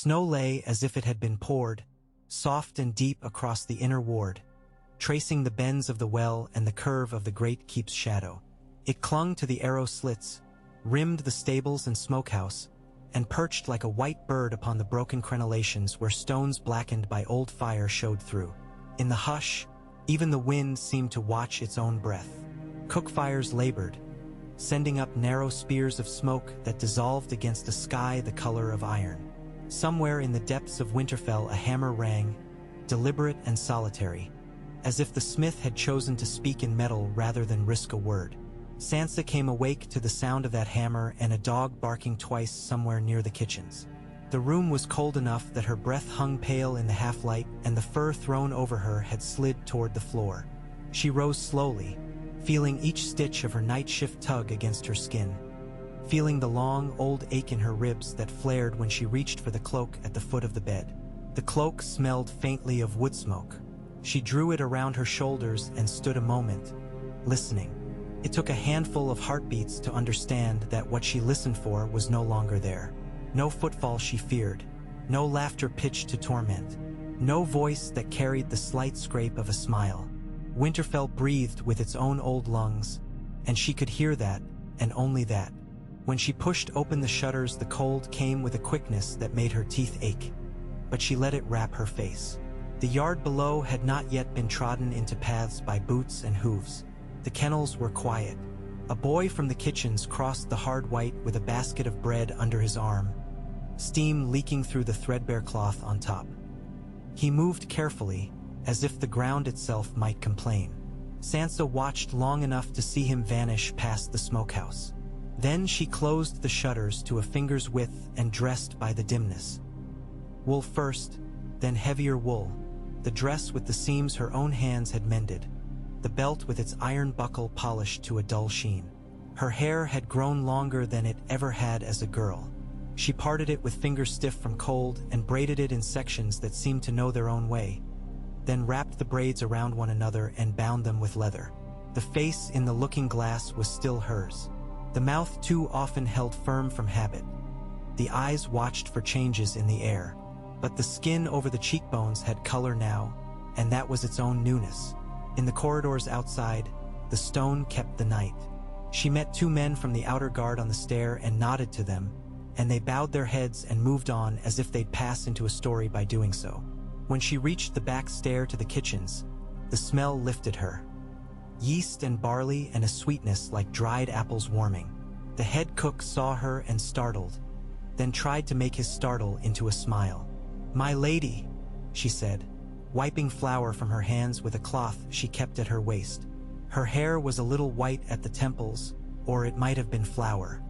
Snow lay as if it had been poured, soft and deep across the inner ward, tracing the bends of the well and the curve of the great keep's shadow. It clung to the arrow slits, rimmed the stables and smokehouse, and perched like a white bird upon the broken crenellations where stones blackened by old fire showed through. In the hush, even the wind seemed to watch its own breath. Cook fires labored, sending up narrow spears of smoke that dissolved against a sky the color of iron. Somewhere in the depths of Winterfell a hammer rang, deliberate and solitary, as if the smith had chosen to speak in metal rather than risk a word. Sansa came awake to the sound of that hammer and a dog barking twice somewhere near the kitchens. The room was cold enough that her breath hung pale in the half-light, and the fur thrown over her had slid toward the floor. She rose slowly, feeling each stitch of her night shift tug against her skin, feeling the long, old ache in her ribs that flared when she reached for the cloak at the foot of the bed. The cloak smelled faintly of wood smoke. She drew it around her shoulders and stood a moment, listening. It took a handful of heartbeats to understand that what she listened for was no longer there. No footfall she feared, no laughter pitched to torment, no voice that carried the slight scrape of a smile. Winterfell breathed with its own old lungs, and she could hear that, and only that. When she pushed open the shutters, the cold came with a quickness that made her teeth ache, but she let it wrap her face. The yard below had not yet been trodden into paths by boots and hooves. The kennels were quiet. A boy from the kitchens crossed the hard white with a basket of bread under his arm, steam leaking through the threadbare cloth on top. He moved carefully, as if the ground itself might complain. Sansa watched long enough to see him vanish past the smokehouse. Then she closed the shutters to a finger's width and dressed by the dimness. Wool first, then heavier wool, the dress with the seams her own hands had mended, the belt with its iron buckle polished to a dull sheen. Her hair had grown longer than it ever had as a girl. She parted it with fingers stiff from cold and braided it in sections that seemed to know their own way, then wrapped the braids around one another and bound them with leather. The face in the looking glass was still hers. The mouth too often held firm from habit. The eyes watched for changes in the air, but the skin over the cheekbones had color now, and that was its own newness. In the corridors outside, the stone kept the night. She met two men from the outer guard on the stair and nodded to them, and they bowed their heads and moved on as if they'd pass into a story by doing so. When she reached the back stair to the kitchens, the smell lifted her. Yeast and barley and a sweetness like dried apples warming. The head cook saw her and startled, then tried to make his startle into a smile. "My lady," she said, wiping flour from her hands with a cloth she kept at her waist. Her hair was a little white at the temples, or it might have been flour.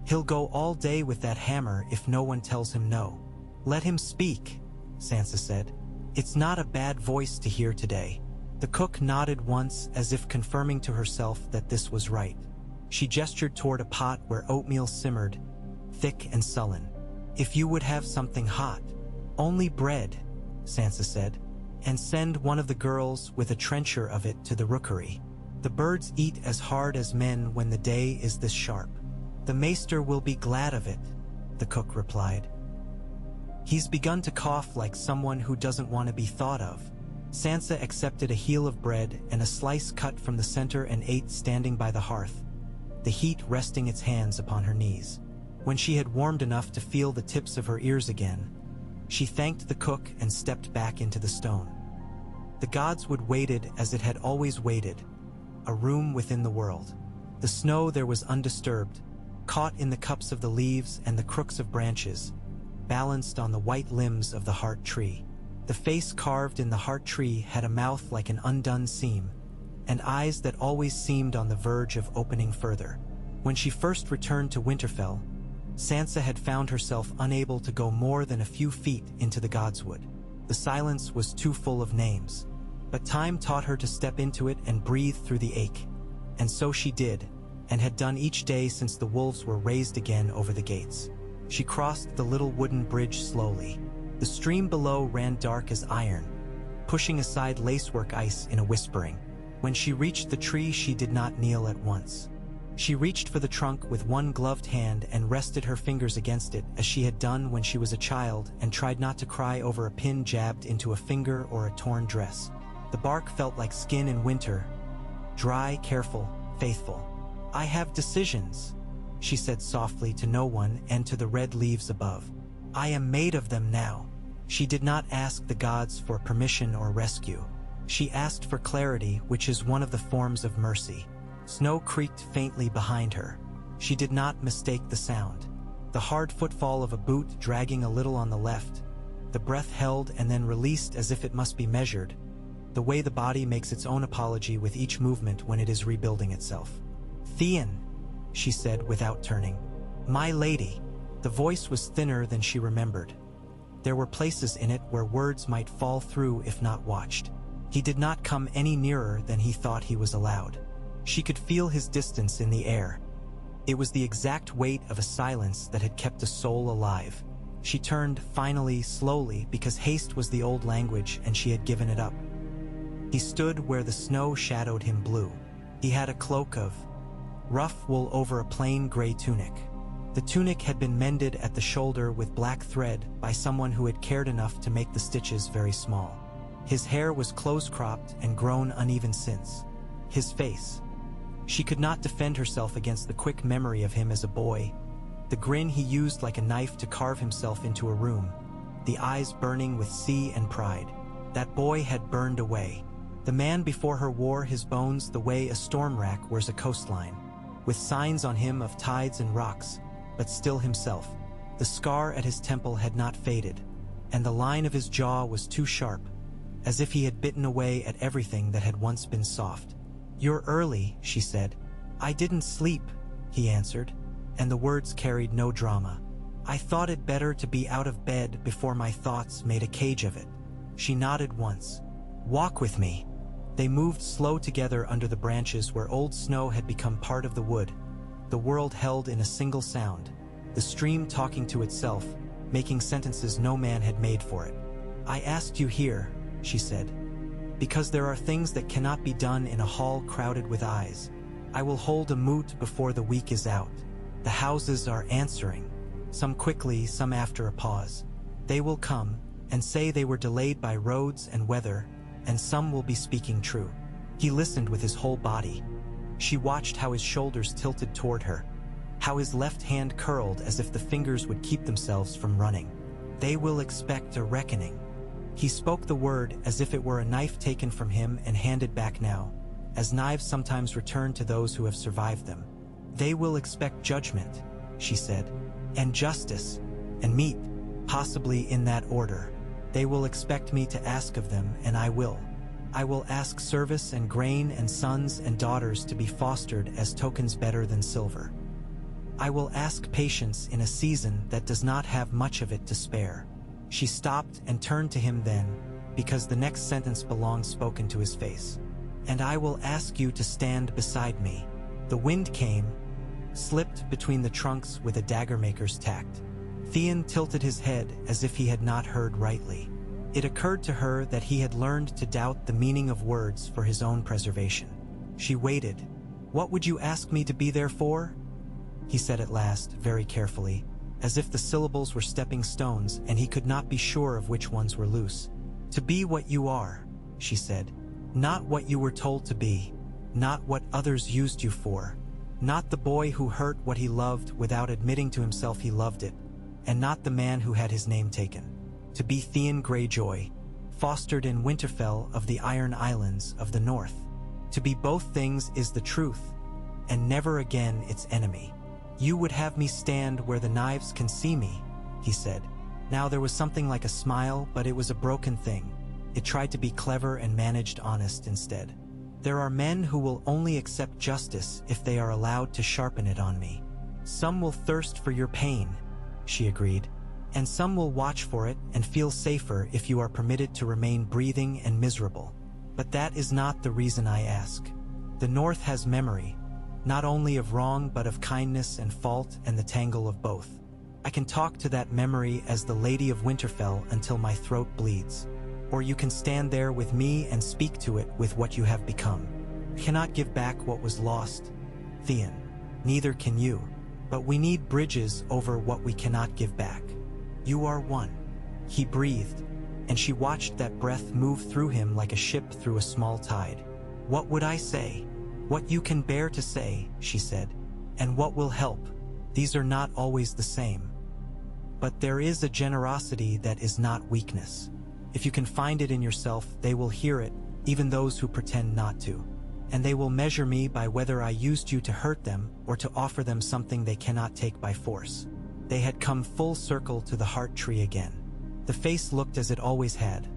"He'll go all day with that hammer if no one tells him no." "Let him speak," Sansa said. "It's not a bad voice to hear today." The cook nodded once as if confirming to herself that this was right. She gestured toward a pot where oatmeal simmered, thick and sullen. "If you would have something hot." "Only bread," Sansa said, "and send one of the girls with a trencher of it to the rookery. The birds eat as hard as men when the day is this sharp." "The maester will be glad of it," the cook replied. "He's begun to cough like someone who doesn't want to be thought of." Sansa accepted a heel of bread and a slice cut from the center and ate standing by the hearth, the heat resting its hands upon her knees. When she had warmed enough to feel the tips of her ears again, she thanked the cook and stepped back into the stone. The godswood waited as it had always waited, a room within the world. The snow there was undisturbed, caught in the cups of the leaves and the crooks of branches, balanced on the white limbs of the heart tree. The face carved in the heart tree had a mouth like an undone seam, and eyes that always seemed on the verge of opening further. When she first returned to Winterfell, Sansa had found herself unable to go more than a few feet into the godswood. The silence was too full of names, but time taught her to step into it and breathe through the ache. And so she did, and had done each day since the wolves were raised again over the gates. She crossed the little wooden bridge slowly. The stream below ran dark as iron, pushing aside lacework ice in a whispering. When she reached the tree, she did not kneel at once. She reached for the trunk with one gloved hand and rested her fingers against it as she had done when she was a child, and tried not to cry over a pin jabbed into a finger or a torn dress. The bark felt like skin in winter, dry, careful, faithful. "I have decisions," she said softly to no one and to the red leaves above. "I am made of them now." She did not ask the gods for permission or rescue. She asked for clarity, which is one of the forms of mercy. Snow creaked faintly behind her. She did not mistake the sound. The hard footfall of a boot dragging a little on the left. The breath held and then released as if it must be measured. The way the body makes its own apology with each movement when it is rebuilding itself. "Theon," she said without turning. "My lady." The voice was thinner than she remembered. There were places in it where words might fall through if not watched. He did not come any nearer than he thought he was allowed. She could feel his distance in the air. It was the exact weight of a silence that had kept a soul alive. She turned, finally, slowly, because haste was the old language and she had given it up. He stood where the snow shadowed him blue. He had a cloak of rough wool over a plain gray tunic. The tunic had been mended at the shoulder with black thread by someone who had cared enough to make the stitches very small. His hair was close-cropped and grown uneven since. His face. She could not defend herself against the quick memory of him as a boy. The grin he used like a knife to carve himself into a room. The eyes burning with sea and pride. That boy had burned away. The man before her wore his bones the way a storm rack wears a coastline, with signs on him of tides and rocks, but still himself. The scar at his temple had not faded, and the line of his jaw was too sharp, as if he had bitten away at everything that had once been soft. "You're early," she said. "I didn't sleep," he answered, and the words carried no drama. "I thought it better to be out of bed before my thoughts made a cage of it." She nodded once. "Walk with me." They moved slow together under the branches where old snow had become part of the wood. The world held in a single sound, the stream talking to itself, making sentences no man had made for it. "I asked you here," she said, "because there are things that cannot be done in a hall crowded with eyes. I will hold a moot before the week is out. The houses are answering, some quickly, some after a pause. They will come and say they were delayed by roads and weather, and some will be speaking true." He listened with his whole body. She watched how his shoulders tilted toward her, how his left hand curled as if the fingers would keep themselves from running. "They will expect a reckoning." He spoke the word as if it were a knife taken from him and handed back now, as knives sometimes return to those who have survived them. "They will expect judgment," she said, "and justice, and meat, possibly in that order. They will expect me to ask of them, and I will. I will ask service and grain and sons and daughters to be fostered as tokens better than silver. I will ask patience in a season that does not have much of it to spare." She stopped and turned to him then, because the next sentence belonged spoken to his face. "And I will ask you to stand beside me." The wind came, slipped between the trunks with a dagger-maker's tact. Theon tilted his head as if he had not heard rightly. It occurred to her that he had learned to doubt the meaning of words for his own preservation. She waited. "What would you ask me to be there for?" he said at last, very carefully, as if the syllables were stepping stones and he could not be sure of which ones were loose. "To be what you are," she said. "Not what you were told to be, not what others used you for, not the boy who hurt what he loved without admitting to himself he loved it, and not the man who had his name taken. To be Theon Greyjoy, fostered in Winterfell of the Iron Islands of the North. To be both things is the truth, and never again its enemy. You would have me stand where the knives can see me," he said. Now there was something like a smile, but it was a broken thing. It tried to be clever and managed honest instead. "There are men who will only accept justice if they are allowed to sharpen it on me. Some will thirst for your pain," she agreed, "and some will watch for it and feel safer if you are permitted to remain breathing and miserable. But that is not the reason I ask. The North has memory, not only of wrong but of kindness and fault and the tangle of both. I can talk to that memory as the Lady of Winterfell until my throat bleeds. Or you can stand there with me and speak to it with what you have become. I cannot give back what was lost, Theon." neither can you. But we need bridges over what we cannot give back. You are one. He breathed, and she watched that breath move through him like a ship through a small tide. What would I say? What you can bear to say, she said. And what will help? These are not always the same. But there is a generosity that is not weakness. If you can find it in yourself, they will hear it, even those who pretend not to. And they will measure me by whether I used you to hurt them or to offer them something they cannot take by force. They had come full circle to the heart tree again. The face looked as it always had.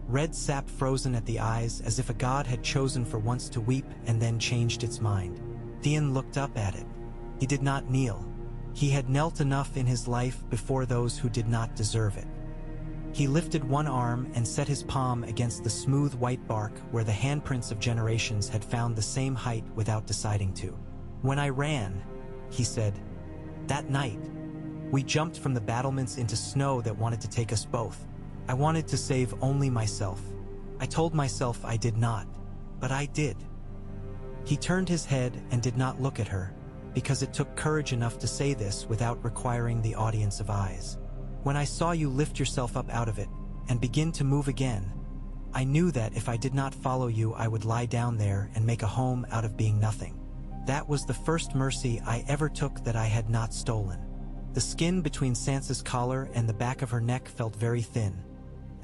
Red sap frozen at the eyes, as if a god had chosen for once to weep and then changed its mind. Theon looked up at it. He did not kneel. He had knelt enough in his life before those who did not deserve it. He lifted one arm and set his palm against the smooth white bark where the handprints of generations had found the same height without deciding to. When I ran, he said, that night, we jumped from the battlements into snow that wanted to take us both. I wanted to save only myself. I told myself I did not, but I did. He turned his head and did not look at her, because it took courage enough to say this without requiring the audience of eyes. When I saw you lift yourself up out of it and begin to move again, I knew that if I did not follow you, I would lie down there and make a home out of being nothing. That was the first mercy I ever took that I had not stolen. The skin between Sansa's collar and the back of her neck felt very thin,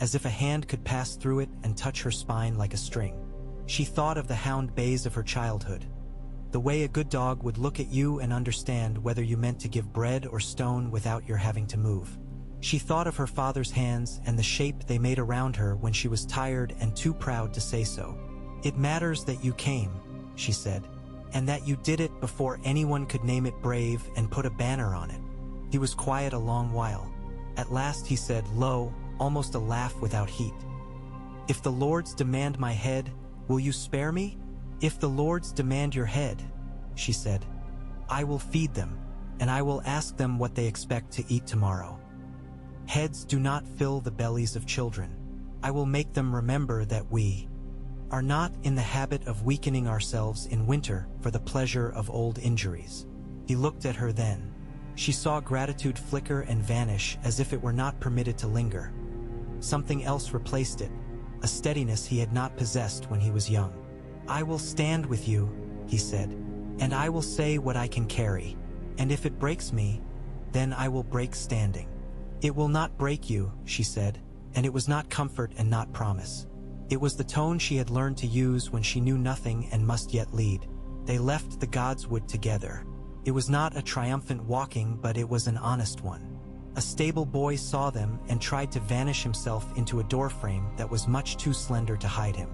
as if a hand could pass through it and touch her spine like a string. She thought of the hound bays of her childhood, the way a good dog would look at you and understand whether you meant to give bread or stone without your having to move. She thought of her father's hands and the shape they made around her when she was tired and too proud to say so. It matters that you came, she said, and that you did it before anyone could name it brave and put a banner on it. He was quiet a long while. At last he said, low, almost a laugh without heat. If the lords demand my head, will you spare me? If the lords demand your head, she said, I will feed them, and I will ask them what they expect to eat tomorrow. Heads do not fill the bellies of children. I will make them remember that we are not in the habit of weakening ourselves in winter for the pleasure of old injuries. He looked at her then. She saw gratitude flicker and vanish as if it were not permitted to linger. Something else replaced it, a steadiness he had not possessed when he was young. I will stand with you, he said, and I will say what I can carry, and if it breaks me, then I will break standing. It will not break you, she said, and it was not comfort and not promise. It was the tone she had learned to use when she knew nothing and must yet lead. They left the gods' wood together. It was not a triumphant walking, but it was an honest one. A stable boy saw them and tried to vanish himself into a doorframe that was much too slender to hide him.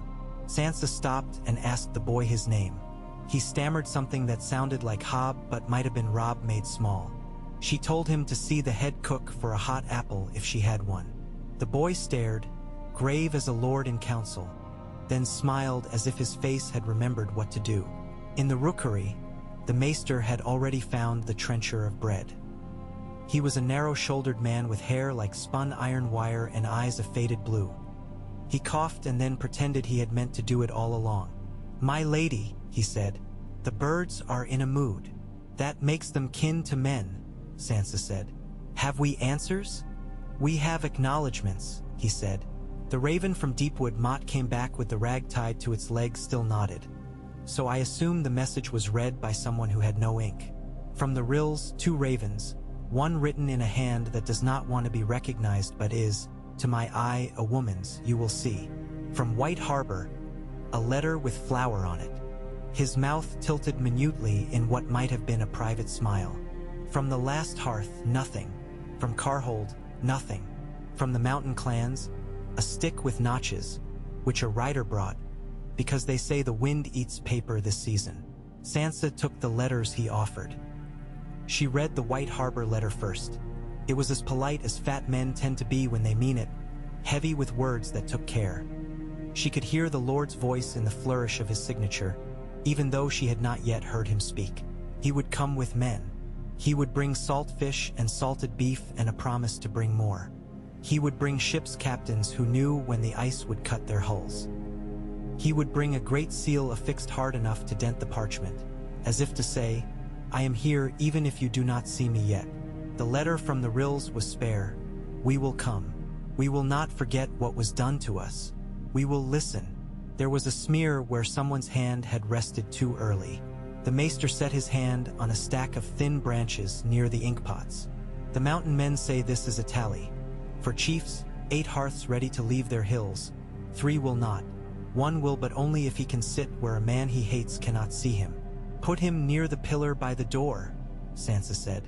Sansa stopped and asked the boy his name. He stammered something that sounded like Hob but might have been Rob made small. She told him to see the head cook for a hot apple if she had one. The boy stared, grave as a lord in council, then smiled as if his face had remembered what to do. In the rookery, the maester had already found the trencher of bread. He was a narrow-shouldered man with hair like spun iron wire and eyes of faded blue. He coughed and then pretended he had meant to do it all along. My lady, he said, the birds are in a mood. That makes them kin to men, Sansa said. Have we answers? We have acknowledgments, he said. The raven from Deepwood Motte came back with the rag tied to its leg still knotted. So I assume the message was read by someone who had no ink. From the rills, 2 ravens, one written in a hand that does not want to be recognized but is, to my eye, a woman's, you will see. From White Harbor, a letter with flower on it. His mouth tilted minutely in what might have been a private smile. From the last hearth, nothing. From Carhold, nothing. From the mountain clans, a stick with notches, which a rider brought, because they say the wind eats paper this season. Sansa took the letters he offered. She read the White Harbor letter first. It was as polite as fat men tend to be when they mean it, heavy with words that took care. She could hear the Lord's voice in the flourish of his signature, even though she had not yet heard him speak. He would come with men. He would bring salt fish and salted beef and a promise to bring more. He would bring ship's captains who knew when the ice would cut their hulls. He would bring a great seal affixed hard enough to dent the parchment, as if to say, I am here even if you do not see me yet. The letter from the rills was spare. We will come. We will not forget what was done to us. We will listen. There was a smear where someone's hand had rested too early. The maester set his hand on a stack of thin branches near the inkpots. The mountain men say this is a tally. For chiefs, 8 hearths ready to leave their hills. 3 will not. 1 will, but only if he can sit where a man he hates cannot see him. Put him near the pillar by the door, Sansa said.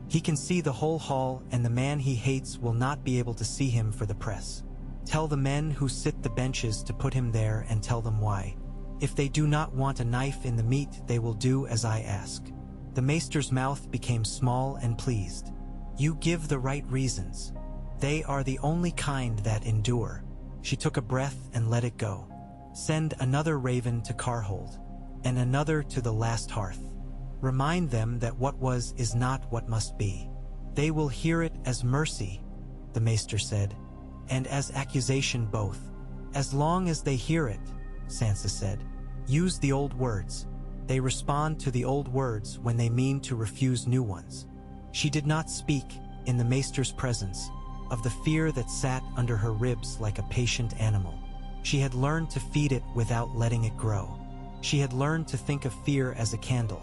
He can see the whole hall, and the man he hates will not be able to see him for the press. Tell the men who sit the benches to put him there, and tell them why. If they do not want a knife in the meat, they will do as I ask. The maester's mouth became small and pleased. You give the right reasons. They are the only kind that endure. She took a breath and let it go. Send another raven to Carhold, and another to the last hearth. Remind them that what was is not what must be. They will hear it as mercy, the maester said, and as accusation both. As long as they hear it, Sansa said. Use the old words. They respond to the old words when they mean to refuse new ones. She did not speak, in the maester's presence, of the fear that sat under her ribs like a patient animal. She had learned to feed it without letting it grow. She had learned to think of fear as a candle,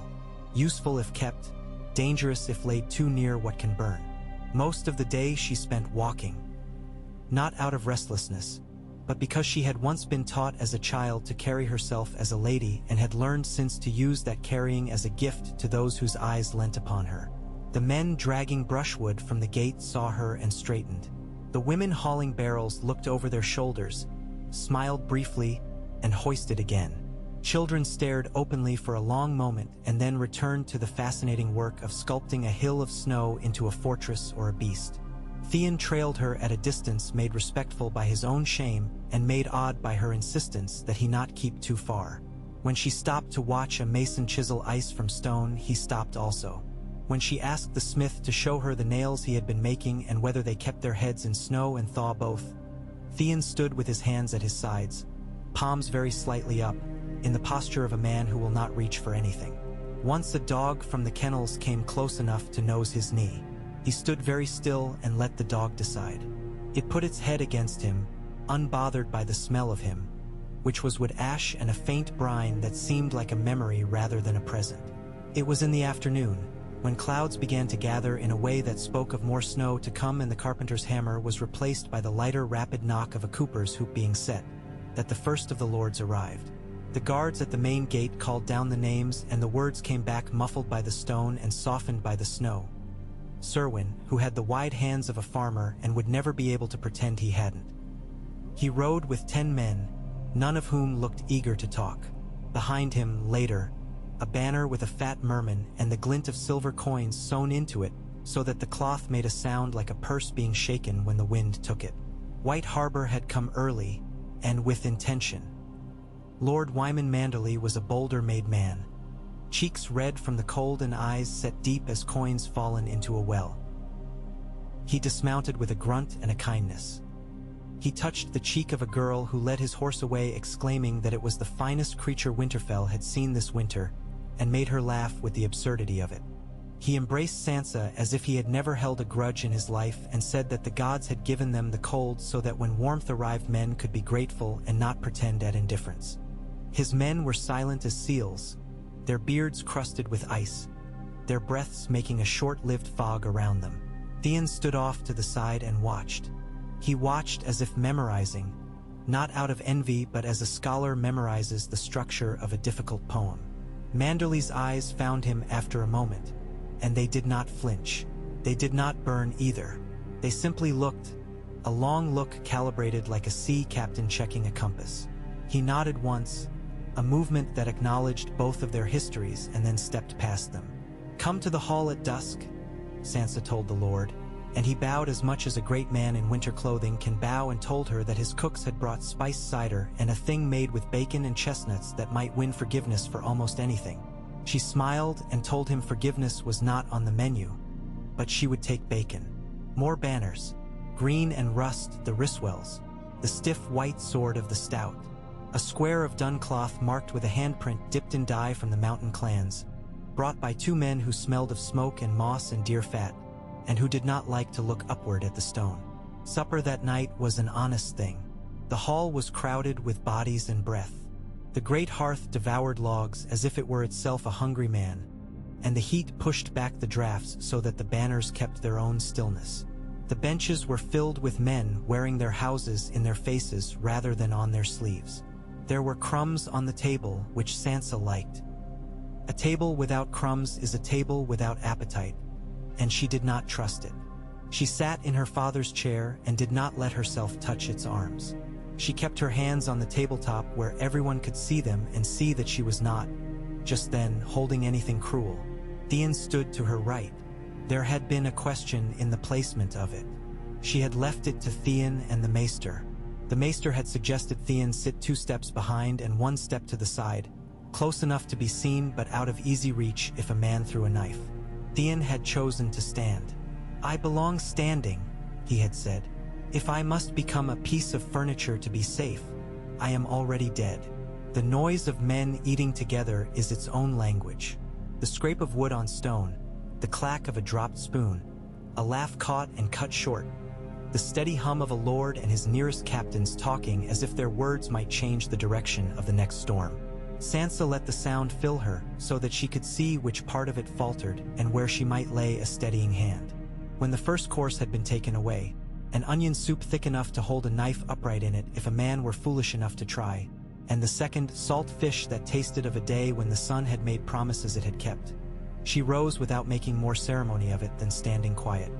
useful if kept, dangerous if laid too near what can burn. Most of the day she spent walking, not out of restlessness, but because she had once been taught as a child to carry herself as a lady and had learned since to use that carrying as a gift to those whose eyes leant upon her. The men dragging brushwood from the gate saw her and straightened. The women hauling barrels looked over their shoulders, smiled briefly, and hoisted again. Children stared openly for a long moment and then returned to the fascinating work of sculpting a hill of snow into a fortress or a beast. Theon trailed her at a distance made respectful by his own shame and made odd by her insistence that he not keep too far. When she stopped to watch a mason chisel ice from stone, he stopped also. When she asked the smith to show her the nails he had been making and whether they kept their heads in snow and thaw both, Theon stood with his hands at his sides, palms very slightly up, in the posture of a man who will not reach for anything. Once a dog from the kennels came close enough to nose his knee. He stood very still and let the dog decide. It put its head against him, unbothered by the smell of him, which was wood ash and a faint brine that seemed like a memory rather than a present. It was in the afternoon, when clouds began to gather in a way that spoke of more snow to come and the carpenter's hammer was replaced by the lighter rapid knock of a cooper's hoop being set, that the first of the lords arrived. The guards at the main gate called down the names, and the words came back muffled by the stone and softened by the snow. Serwyn, who had the wide hands of a farmer and would never be able to pretend he hadn't. He rode with 10 men, none of whom looked eager to talk. Behind him, later, a banner with a fat merman and the glint of silver coins sewn into it so that the cloth made a sound like a purse being shaken when the wind took it. White Harbor had come early, and with intention. Lord Wyman Manderley was a boulder-made man, cheeks red from the cold and eyes set deep as coins fallen into a well. He dismounted with a grunt and a kindness. He touched the cheek of a girl who led his horse away, exclaiming that it was the finest creature Winterfell had seen this winter, and made her laugh with the absurdity of it. He embraced Sansa as if he had never held a grudge in his life and said that the gods had given them the cold so that when warmth arrived men could be grateful and not pretend at indifference. His men were silent as seals, their beards crusted with ice, their breaths making a short-lived fog around them. Theon stood off to the side and watched. He watched as if memorizing, not out of envy but as a scholar memorizes the structure of a difficult poem. Manderley's eyes found him after a moment, and they did not flinch. They did not burn either. They simply looked, a long look calibrated like a sea captain checking a compass. He nodded once, a movement that acknowledged both of their histories, and then stepped past them. "Come to the hall at dusk," Sansa told the Lord, and he bowed as much as a great man in winter clothing can bow, and told her that his cooks had brought spiced cider and a thing made with bacon and chestnuts that might win forgiveness for almost anything. She smiled and told him forgiveness was not on the menu, but she would take bacon. More banners, green and rust the Riswells, the stiff white sword of the Stout, a square of dun cloth marked with a handprint dipped in dye from the mountain clans, brought by two men who smelled of smoke and moss and deer fat, and who did not like to look upward at the stone. Supper that night was an honest thing. The hall was crowded with bodies and breath. The great hearth devoured logs as if it were itself a hungry man, and the heat pushed back the drafts so that the banners kept their own stillness. The benches were filled with men wearing their houses in their faces rather than on their sleeves. There were crumbs on the table, which Sansa liked. A table without crumbs is a table without appetite, and she did not trust it. She sat in her father's chair and did not let herself touch its arms. She kept her hands on the tabletop where everyone could see them and see that she was not, just then, holding anything cruel. Theon stood to her right. There had been a question in the placement of it. She had left it to Theon and the maester. The maester had suggested Theon sit 2 steps behind and 1 step to the side, close enough to be seen but out of easy reach if a man threw a knife. Theon had chosen to stand. "I belong standing," he had said. "If I must become a piece of furniture to be safe, I am already dead." The noise of men eating together is its own language. The scrape of wood on stone, the clack of a dropped spoon, a laugh caught and cut short, the steady hum of a lord and his nearest captains talking as if their words might change the direction of the next storm. Sansa let the sound fill her so that she could see which part of it faltered and where she might lay a steadying hand. When the first course had been taken away, an onion soup thick enough to hold a knife upright in it if a man were foolish enough to try, and the second, salt fish that tasted of a day when the sun had made promises it had kept. She rose without making more ceremony of it than standing quiet.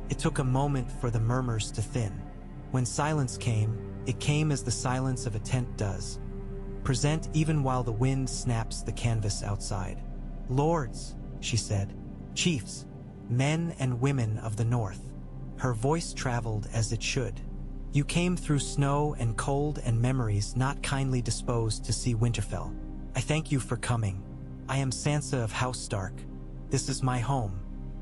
It took a moment for the murmurs to thin. When silence came, it came as the silence of a tent does, present even while the wind snaps the canvas outside. "Lords," she said, "chiefs, men and women of the north." Her voice traveled as it should. "You came through snow and cold and memories not kindly disposed to see Winterfell. I thank you for coming. I am Sansa of House Stark. This is my home,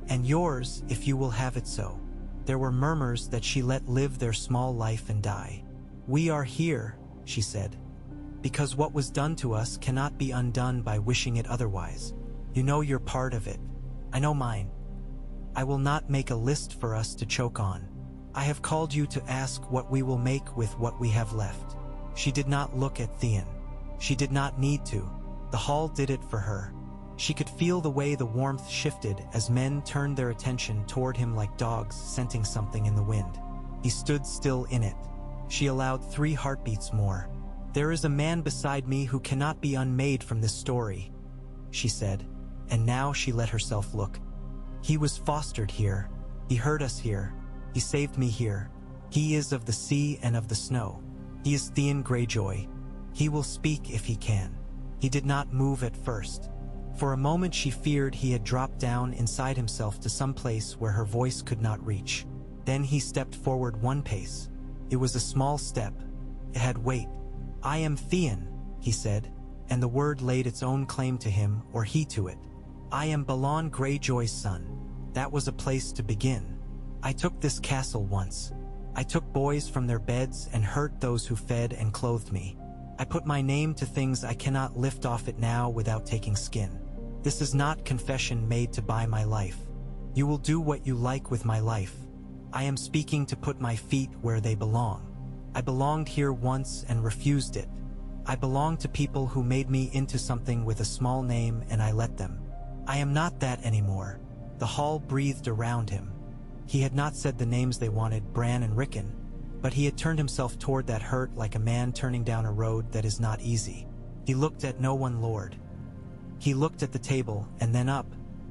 and yours if you will have it so." There were murmurs that she let live their small life and die. "We are here," she said, "because what was done to us cannot be undone by wishing it otherwise. You know your part of it. I know mine. I will not make a list for us to choke on. I have called you to ask what we will make with what we have left." She did not look at Theon. She did not need to. The hall did it for her. She could feel the way the warmth shifted as men turned their attention toward him like dogs scenting something in the wind. He stood still in it. She allowed 3 heartbeats more. "There is a man beside me who cannot be unmade from this story," she said, and now she let herself look. "He was fostered here. He heard us here. He saved me here. He is of the sea and of the snow. He is Theon Greyjoy. He will speak if he can." He did not move at first. For a moment she feared he had dropped down inside himself to some place where her voice could not reach. Then he stepped forward 1 pace. It was a small step. It had weight. "I am Theon," he said, and the word laid its own claim to him, or he to it. "I am Balon Greyjoy's son." That was a place to begin. "I took this castle once. I took boys from their beds and hurt those who fed and clothed me. I put my name to things I cannot lift off it now without taking skin. This is not confession made to buy my life. You will do what you like with my life. I am speaking to put my feet where they belong. I belonged here once and refused it. I belonged to people who made me into something with a small name and I let them. I am not that anymore." The hall breathed around him. He had not said the names they wanted, Bran and Rickon, but he had turned himself toward that hurt like a man turning down a road that is not easy. He looked at no one, Lord. He looked at the table, and then up,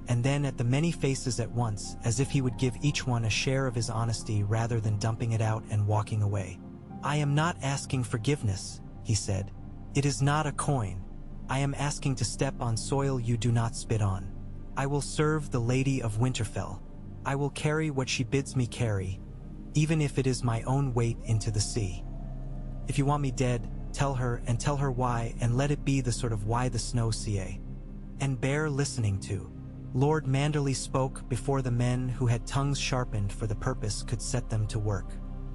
and then at the many faces at once, as if he would give each one a share of his honesty rather than dumping it out and walking away. "I am not asking forgiveness," he said. "It is not a coin. I am asking to step on soil you do not spit on. I will serve the Lady of Winterfell. I will carry what she bids me carry, even if it is my own weight into the sea. If you want me dead, tell her and tell her why, and let it be the sort of why the snow ca. And bear listening to." Lord Manderley spoke before the men who had tongues sharpened for the purpose could set them to work.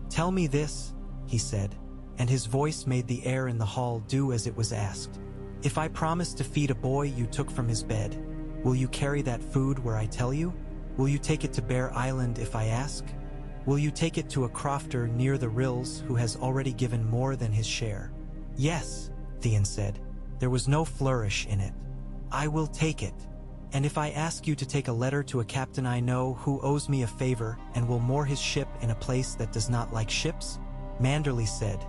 "Tell me this," he said, and his voice made the air in the hall do as it was asked. "If I promised to feed a boy you took from his bed, Will you carry that food where I tell you? Will you take it to Bear Island if I ask? Will you take it to a crofter near the rills who has already given more than his share? Yes, Theon said. There was no flourish in it. I will take it. And if I ask you to take a letter to a captain I know who owes me a favor and will moor his ship in a place that does not like ships? Manderley said.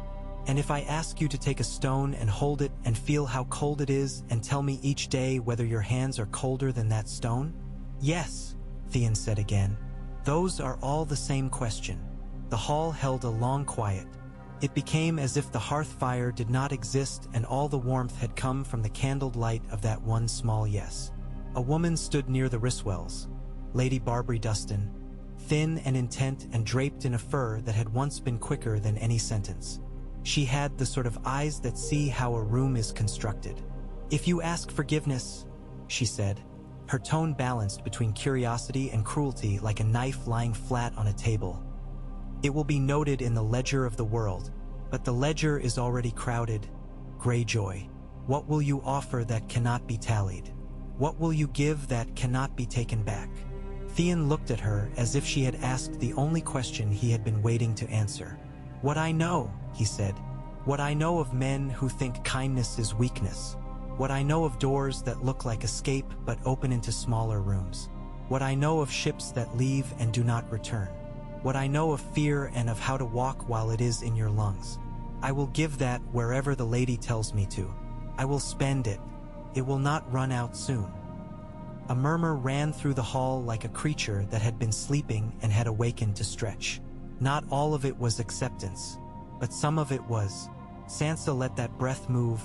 And if I ask you to take a stone and hold it and feel how cold it is and tell me each day whether your hands are colder than that stone? Yes, Theon said again. Those are all the same question. The hall held a long quiet. It became as if the hearth fire did not exist and all the warmth had come from the candled light of that one small yes. A woman stood near the Riswells, Lady Barbary Dustin, thin and intent and draped in a fur that had once been quicker than any sentence. She had the sort of eyes that see how a room is constructed. If you ask forgiveness, she said, her tone balanced between curiosity and cruelty like a knife lying flat on a table. It will be noted in the ledger of the world, but the ledger is already crowded. Greyjoy, what will you offer that cannot be tallied? What will you give that cannot be taken back? Theon looked at her as if she had asked the only question he had been waiting to answer. What I know, he said. What I know of men who think kindness is weakness. What I know of doors that look like escape but open into smaller rooms. What I know of ships that leave and do not return. What I know of fear and of how to walk while it is in your lungs. I will give that wherever the lady tells me to. I will spend it. It will not run out soon. A murmur ran through the hall like a creature that had been sleeping and had awakened to stretch. Not all of it was acceptance, but some of it was. Sansa let that breath move,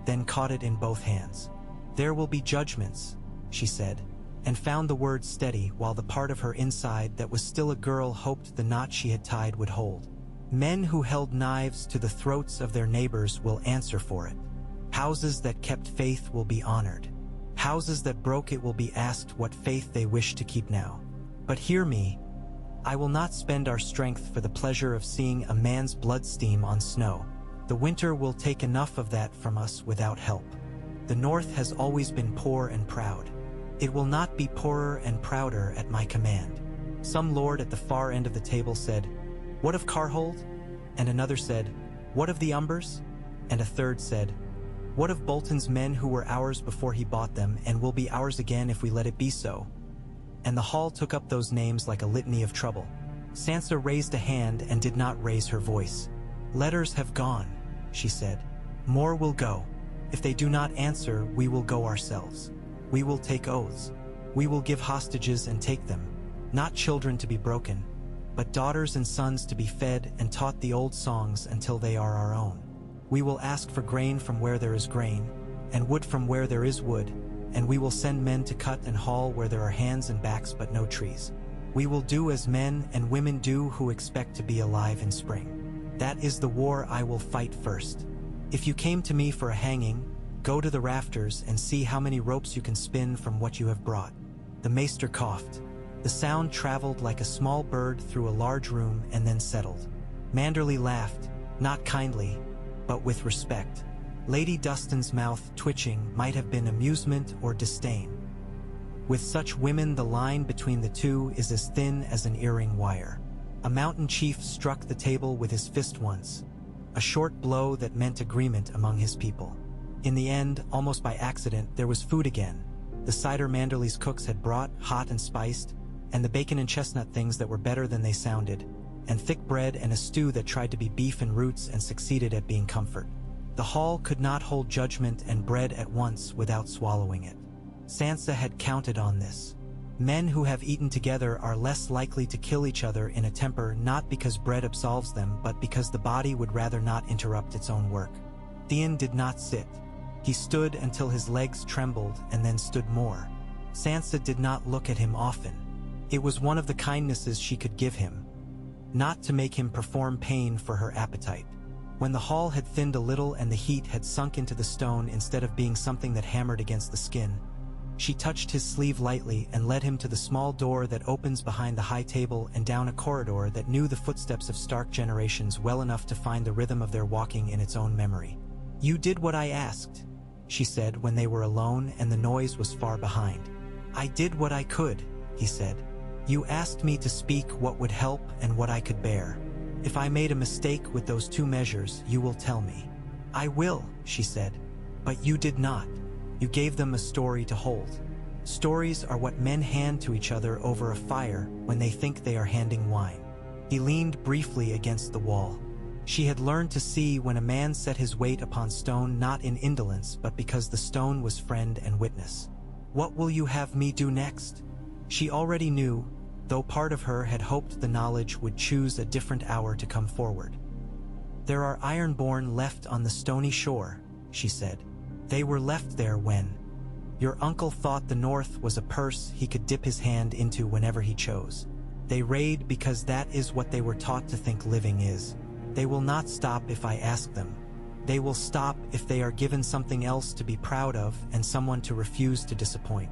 then caught it in both hands. There will be judgments, she said, and found the words steady while the part of her inside that was still a girl hoped the knot she had tied would hold. Men who held knives to the throats of their neighbors will answer for it. Houses that kept faith will be honored. Houses that broke it will be asked what faith they wish to keep now. But hear me, I will not spend our strength for the pleasure of seeing a man's blood steam on snow. The winter will take enough of that from us without help. The North has always been poor and proud. It will not be poorer and prouder at my command. Some lord at the far end of the table said, "What of Carhold?" And another said, "What of the Umbers?" And a third said, "What of Bolton's men who were ours before he bought them and will be ours again if we let it be so?" And the hall took up those names like a litany of trouble. Sansa raised a hand and did not raise her voice. "Letters have gone," she said. "More will go. If they do not answer, we will go ourselves. We will take oaths. We will give hostages and take them, not children to be broken, but daughters and sons to be fed and taught the old songs until they are our own. We will ask for grain from where there is grain, and wood from where there is wood, and we will send men to cut and haul where there are hands and backs but no trees. We will do as men and women do who expect to be alive in spring. That is the war I will fight first. If you came to me for a hanging, go to the rafters and see how many ropes you can spin from what you have brought." The maester coughed. The sound traveled like a small bird through a large room and then settled. Manderley laughed, not kindly, but with respect. Lady Dustin's mouth twitching might have been amusement or disdain. With such women, the line between the two is as thin as an earring wire. A mountain chief struck the table with his fist once, a short blow that meant agreement among his people. In the end, almost by accident, there was food again. The cider Manderley's cooks had brought, hot and spiced, and the bacon and chestnut things that were better than they sounded, and thick bread and a stew that tried to be beef and roots and succeeded at being comfort. The hall could not hold judgment and bread at once without swallowing it. Sansa had counted on this. Men who have eaten together are less likely to kill each other in a temper, not because bread absolves them, but because the body would rather not interrupt its own work. Theon did not sit. He stood until his legs trembled and then stood more. Sansa did not look at him often. It was one of the kindnesses she could give him, not to make him perform pain for her appetite. When the hall had thinned a little and the heat had sunk into the stone instead of being something that hammered against the skin, she touched his sleeve lightly and led him to the small door that opens behind the high table and down a corridor that knew the footsteps of Stark generations well enough to find the rhythm of their walking in its own memory. "You did what I asked," she said when they were alone and the noise was far behind. I did what I could, he said. You asked me to speak what would help and what I could bear. If I made a mistake with those 2 measures, you will tell me. I will, she said. But you did not. You gave them a story to hold. Stories are what men hand to each other over a fire when they think they are handing wine. He leaned briefly against the wall. She had learned to see when a man set his weight upon stone not in indolence but because the stone was friend and witness. What will you have me do next? She already knew, though part of her had hoped the knowledge would choose a different hour to come forward. There are ironborn left on the stony shore, she said. They were left there when your uncle thought the north was a purse he could dip his hand into whenever he chose. They raid because that is what they were taught to think living is. They will not stop if I ask them. They will stop if they are given something else to be proud of and someone to refuse to disappoint.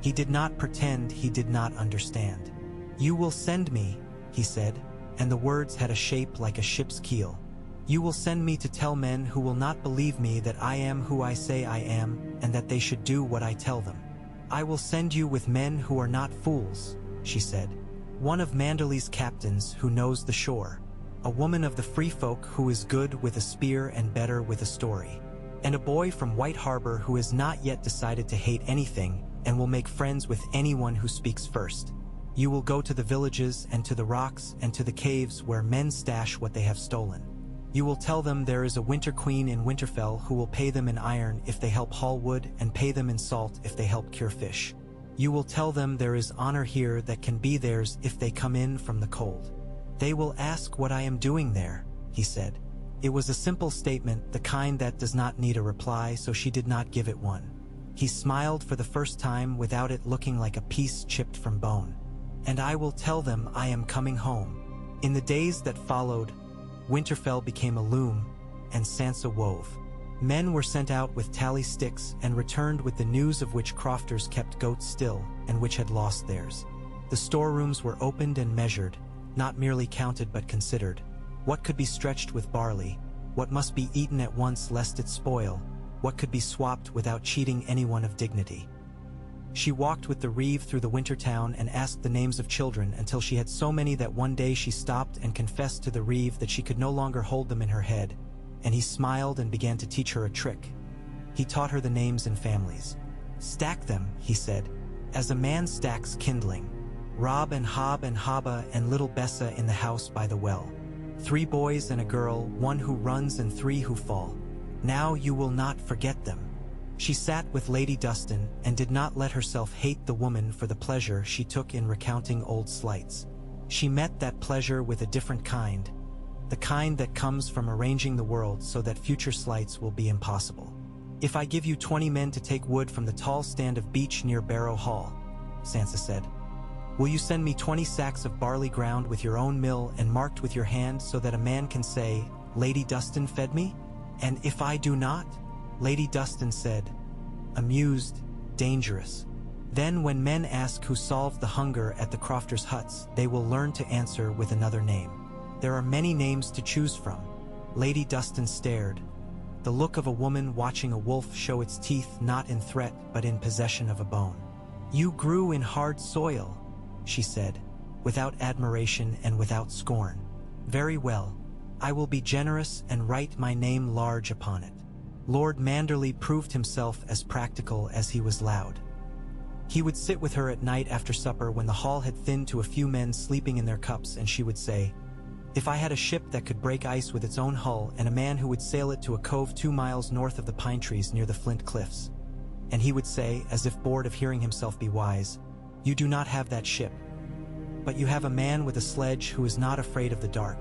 He did not pretend he did not understand. You will send me, he said, and the words had a shape like a ship's keel. You will send me to tell men who will not believe me that I am who I say I am and that they should do what I tell them. I will send you with men who are not fools, she said. One of Manderley's captains who knows the shore. A woman of the free folk who is good with a spear and better with a story. And a boy from White Harbor who has not yet decided to hate anything and will make friends with anyone who speaks first. You will go to the villages and to the rocks and to the caves where men stash what they have stolen. You will tell them there is a winter queen in Winterfell who will pay them in iron if they help haul wood and pay them in salt if they help cure fish. You will tell them there is honor here that can be theirs if they come in from the cold. They will ask what I am doing there, he said. It was a simple statement, the kind that does not need a reply, so she did not give it one. He smiled for the first time without it looking like a piece chipped from bone. And I will tell them I am coming home. In the days that followed, Winterfell became a loom, and Sansa wove. Men were sent out with tally sticks and returned with the news of which crofters kept goats still and which had lost theirs. The storerooms were opened and measured, not merely counted but considered. What could be stretched with barley? What must be eaten at once lest it spoil? What could be swapped without cheating anyone of dignity? She walked with the reeve through the winter town and asked the names of children until she had so many that one day she stopped and confessed to the reeve that she could no longer hold them in her head, and he smiled and began to teach her a trick. He taught her the names and families. Stack them, he said, as a man stacks kindling. Rob and Hob and Haba and little Bessa in the house by the well. 3 boys and a girl, 1 who runs and 3 who fall. Now you will not forget them. She sat with Lady Dustin and did not let herself hate the woman for the pleasure she took in recounting old slights. She met that pleasure with a different kind, the kind that comes from arranging the world so that future slights will be impossible. If I give you 20 men to take wood from the tall stand of beech near Barrow Hall, Sansa said, will you send me 20 sacks of barley ground with your own mill and marked with your hand so that a man can say, Lady Dustin fed me? And if I do not? Lady Dustin said, amused, dangerous. Then when men ask who solved the hunger at the crofters' huts, they will learn to answer with another name. There are many names to choose from. Lady Dustin stared, the look of a woman watching a wolf show its teeth not in threat but in possession of a bone. You grew in hard soil, she said, without admiration and without scorn. Very well, I will be generous and write my name large upon it. Lord Manderley proved himself as practical as he was loud. He would sit with her at night after supper when the hall had thinned to a few men sleeping in their cups, and she would say, if I had a ship that could break ice with its own hull and a man who would sail it to a cove 2 miles north of the pine trees near the Flint Cliffs. And he would say, as if bored of hearing himself be wise, you do not have that ship, but you have a man with a sledge who is not afraid of the dark,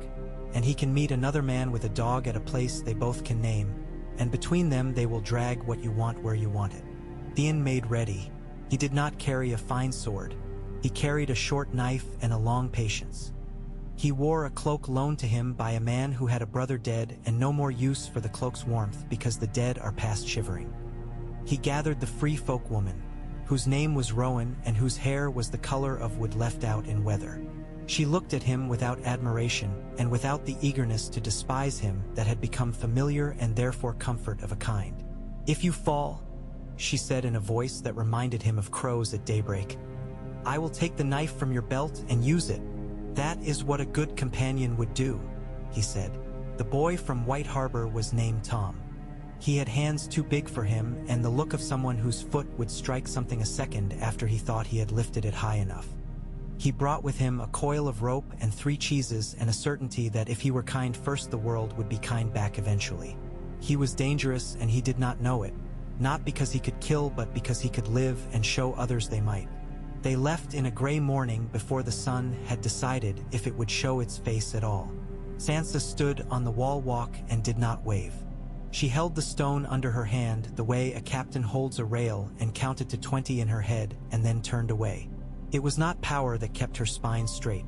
and he can meet another man with a dog at a place they both can name, and between them they will drag what you want where you want it. Theon made ready. He did not carry a fine sword. He carried a short knife and a long patience. He wore a cloak loaned to him by a man who had a brother dead and no more use for the cloak's warmth because the dead are past shivering. He gathered the free folk woman, whose name was Rowan and whose hair was the color of wood left out in weather. She looked at him without admiration and without the eagerness to despise him that had become familiar and therefore comfort of a kind. If you fall, she said in a voice that reminded him of crows at daybreak. "I will take the knife from your belt and use it. That is what a good companion would do," he said. The boy from White Harbor was named Tom. He had hands too big for him and the look of someone whose foot would strike something a second after he thought he had lifted it high enough. He brought with him a coil of rope and 3 cheeses and a certainty that if he were kind first, the world would be kind back eventually. He was dangerous and he did not know it, not because he could kill but because he could live and show others they might. They left in a gray morning before the sun had decided if it would show its face at all. Sansa stood on the wall walk and did not wave. She held the stone under her hand the way a captain holds a rail and counted to 20 in her head and then turned away. It was not power that kept her spine straight.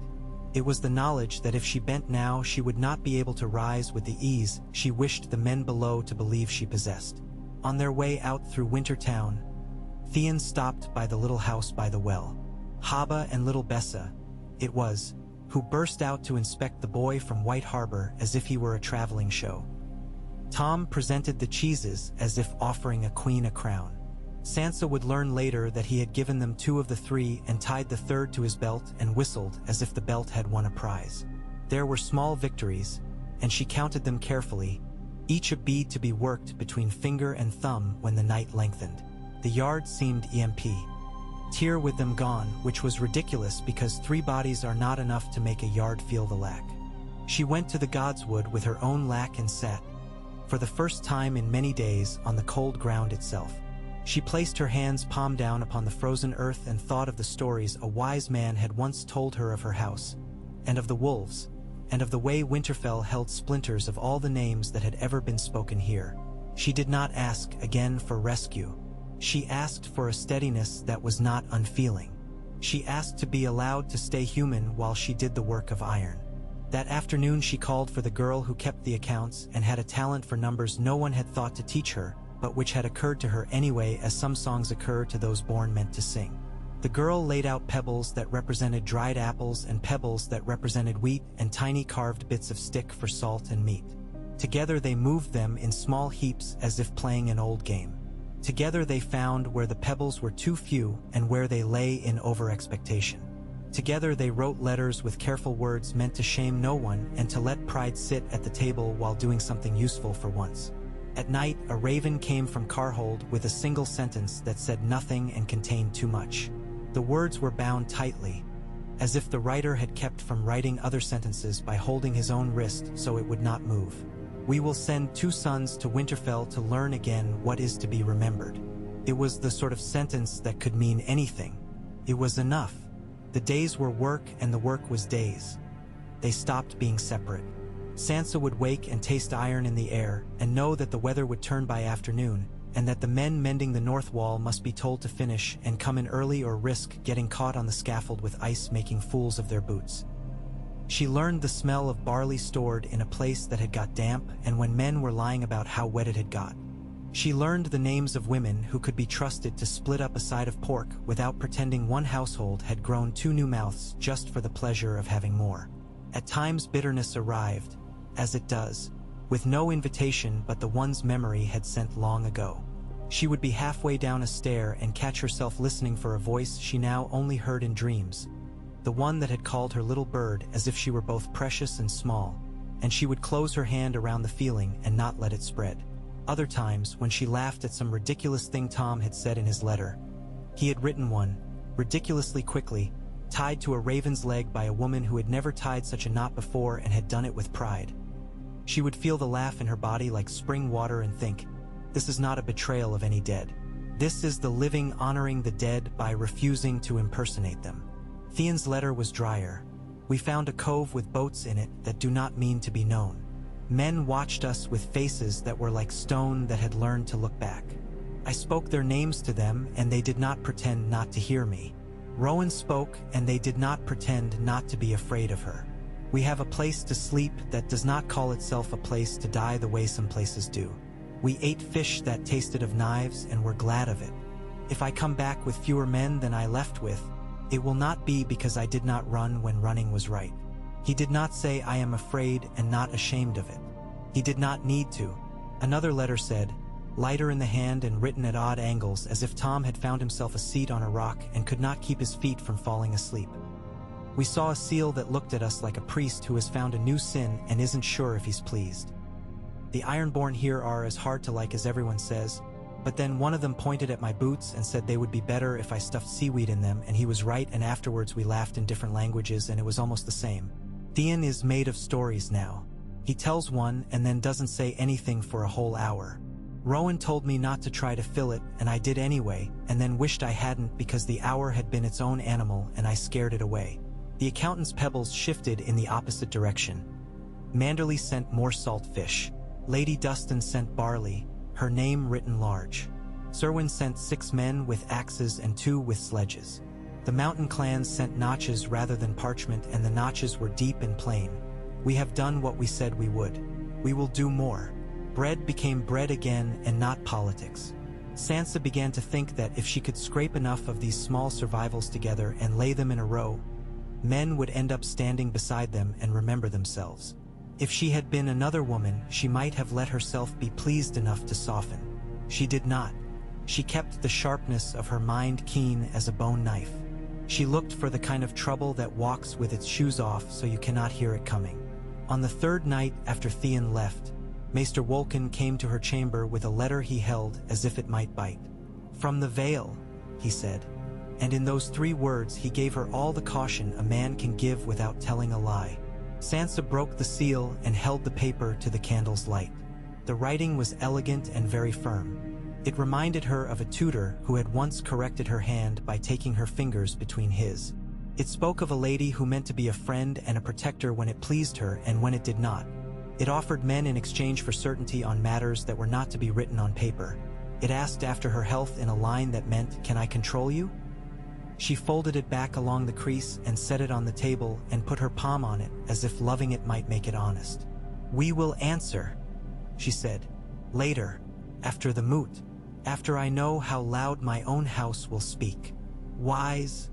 It was the knowledge that if she bent now, she would not be able to rise with the ease she wished the men below to believe she possessed. On their way out through Wintertown, Theon stopped by the little house by the well. Haba and little Bessa, it was, who burst out to inspect the boy from White Harbor as if he were a traveling show. Tom presented the cheeses as if offering a queen a crown. Sansa would learn later that he had given them 2 of the 3 and tied the 3rd to his belt and whistled as if the belt had won a prize. There were small victories, and she counted them carefully, each a bead to be worked between finger and thumb when the night lengthened. The yard seemed empty. Tear with them gone, which was ridiculous because 3 bodies are not enough to make a yard feel the lack. She went to the godswood with her own lack and sat, for the first time in many days, on the cold ground itself. She placed her hands palm down upon the frozen earth and thought of the stories a wise man had once told her of her house, and of the wolves, and of the way Winterfell held splinters of all the names that had ever been spoken here. She did not ask again for rescue. She asked for a steadiness that was not unfeeling. She asked to be allowed to stay human while she did the work of iron. That afternoon she called for the girl who kept the accounts and had a talent for numbers no one had thought to teach her, but which had occurred to her anyway, as some songs occur to those born meant to sing. The girl laid out pebbles that represented dried apples and pebbles that represented wheat and tiny carved bits of stick for salt and meat. Together they moved them in small heaps as if playing an old game. Together they found where the pebbles were too few and where they lay in over-expectation. Together they wrote letters with careful words meant to shame no one and to let pride sit at the table while doing something useful for once. At night, a raven came from Carhold with a single sentence that said nothing and contained too much. The words were bound tightly, as if the writer had kept from writing other sentences by holding his own wrist so it would not move. "We will send 2 sons to Winterfell to learn again what is to be remembered." It was the sort of sentence that could mean anything. It was enough. The days were work and the work was days. They stopped being separate. Sansa would wake and taste iron in the air and know that the weather would turn by afternoon, and that the men mending the north wall must be told to finish and come in early or risk getting caught on the scaffold with ice making fools of their boots. She learned the smell of barley stored in a place that had got damp and when men were lying about how wet it had got. She learned the names of women who could be trusted to split up a side of pork without pretending one household had grown 2 new mouths just for the pleasure of having more. At times bitterness arrived, as it does, with no invitation but the one's memory had sent long ago. She would be halfway down a stair and catch herself listening for a voice she now only heard in dreams, the one that had called her little bird as if she were both precious and small, and she would close her hand around the feeling and not let it spread. Other times, when she laughed at some ridiculous thing Tom had said in his letter. He had written one, ridiculously quickly, tied to a raven's leg by a woman who had never tied such a knot before and had done it with pride. She would feel the laugh in her body like spring water and think, this is not a betrayal of any dead. This is the living honoring the dead by refusing to impersonate them. Theon's letter was drier. We found a cove with boats in it that do not mean to be known. Men watched us with faces that were like stone that had learned to look back. I spoke their names to them and they did not pretend not to hear me. Rowan spoke and they did not pretend not to be afraid of her. We have a place to sleep that does not call itself a place to die the way some places do. We ate fish that tasted of knives and were glad of it. If I come back with fewer men than I left with, it will not be because I did not run when running was right. He did not say I am afraid and not ashamed of it. He did not need to. Another letter said, lighter in the hand and written at odd angles as if Tom had found himself a seat on a rock and could not keep his feet from falling asleep. We saw a seal that looked at us like a priest who has found a new sin and isn't sure if he's pleased. The Ironborn here are as hard to like as everyone says, but then one of them pointed at my boots and said they would be better if I stuffed seaweed in them, and he was right, and afterwards we laughed in different languages and it was almost the same. Theon is made of stories now. He tells one and then doesn't say anything for a whole hour. Rowan told me not to try to fill it, and I did anyway, and then wished I hadn't because the hour had been its own animal and I scared it away. The accountant's pebbles shifted in the opposite direction. Manderley sent more salt fish. Lady Dustin sent barley, her name written large. Serwyn sent 6 men with axes and 2 with sledges. The mountain clans sent notches rather than parchment, and the notches were deep and plain. We have done what we said we would. We will do more. Bread became bread again and not politics. Sansa began to think that if she could scrape enough of these small survivals together and lay them in a row, men would end up standing beside them and remember themselves. If she had been another woman, she might have let herself be pleased enough to soften. She did not. She kept the sharpness of her mind keen as a bone knife. She looked for the kind of trouble that walks with its shoes off so you cannot hear it coming. On the 3rd night after Theon left, Maester Wolken came to her chamber with a letter he held as if it might bite. "From the Vale," he said. And in those 3 words he gave her all the caution a man can give without telling a lie. Sansa broke the seal and held the paper to the candle's light. The writing was elegant and very firm. It reminded her of a tutor who had once corrected her hand by taking her fingers between his. It spoke of a lady who meant to be a friend and a protector when it pleased her and when it did not. It offered men in exchange for certainty on matters that were not to be written on paper. It asked after her health in a line that meant, "Can I control you?" She folded it back along the crease and set it on the table and put her palm on it as if loving it might make it honest. "We will answer," she said. "Later, after the moot, after I know how loud my own house will speak." "Wise,"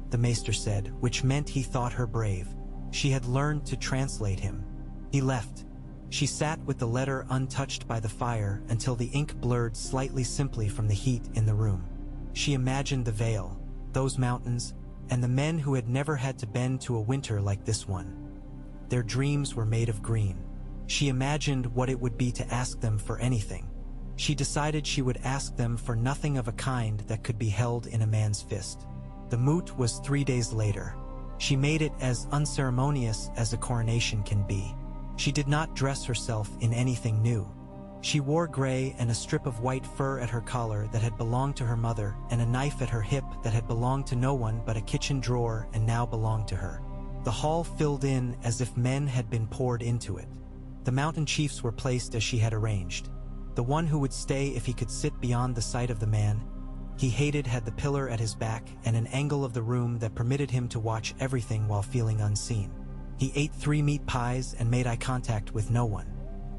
the maester said, which meant he thought her brave. She had learned to translate him. He left. She sat with the letter untouched by the fire until the ink blurred slightly simply from the heat in the room. She imagined the Vale, those mountains, and the men who had never had to bend to a winter like this one. Their dreams were made of green. She imagined what it would be to ask them for anything. She decided she would ask them for nothing of a kind that could be held in a man's fist. The moot was 3 days later. She made it as unceremonious as a coronation can be. She did not dress herself in anything new. She wore gray and a strip of white fur at her collar that had belonged to her mother, and a knife at her hip that had belonged to no one but a kitchen drawer and now belonged to her. The hall filled in as if men had been poured into it. The mountain chiefs were placed as she had arranged. The one who would stay if he could sit beyond the sight of the man he hated had the pillar at his back and an angle of the room that permitted him to watch everything while feeling unseen. He ate 3 meat pies and made eye contact with no one.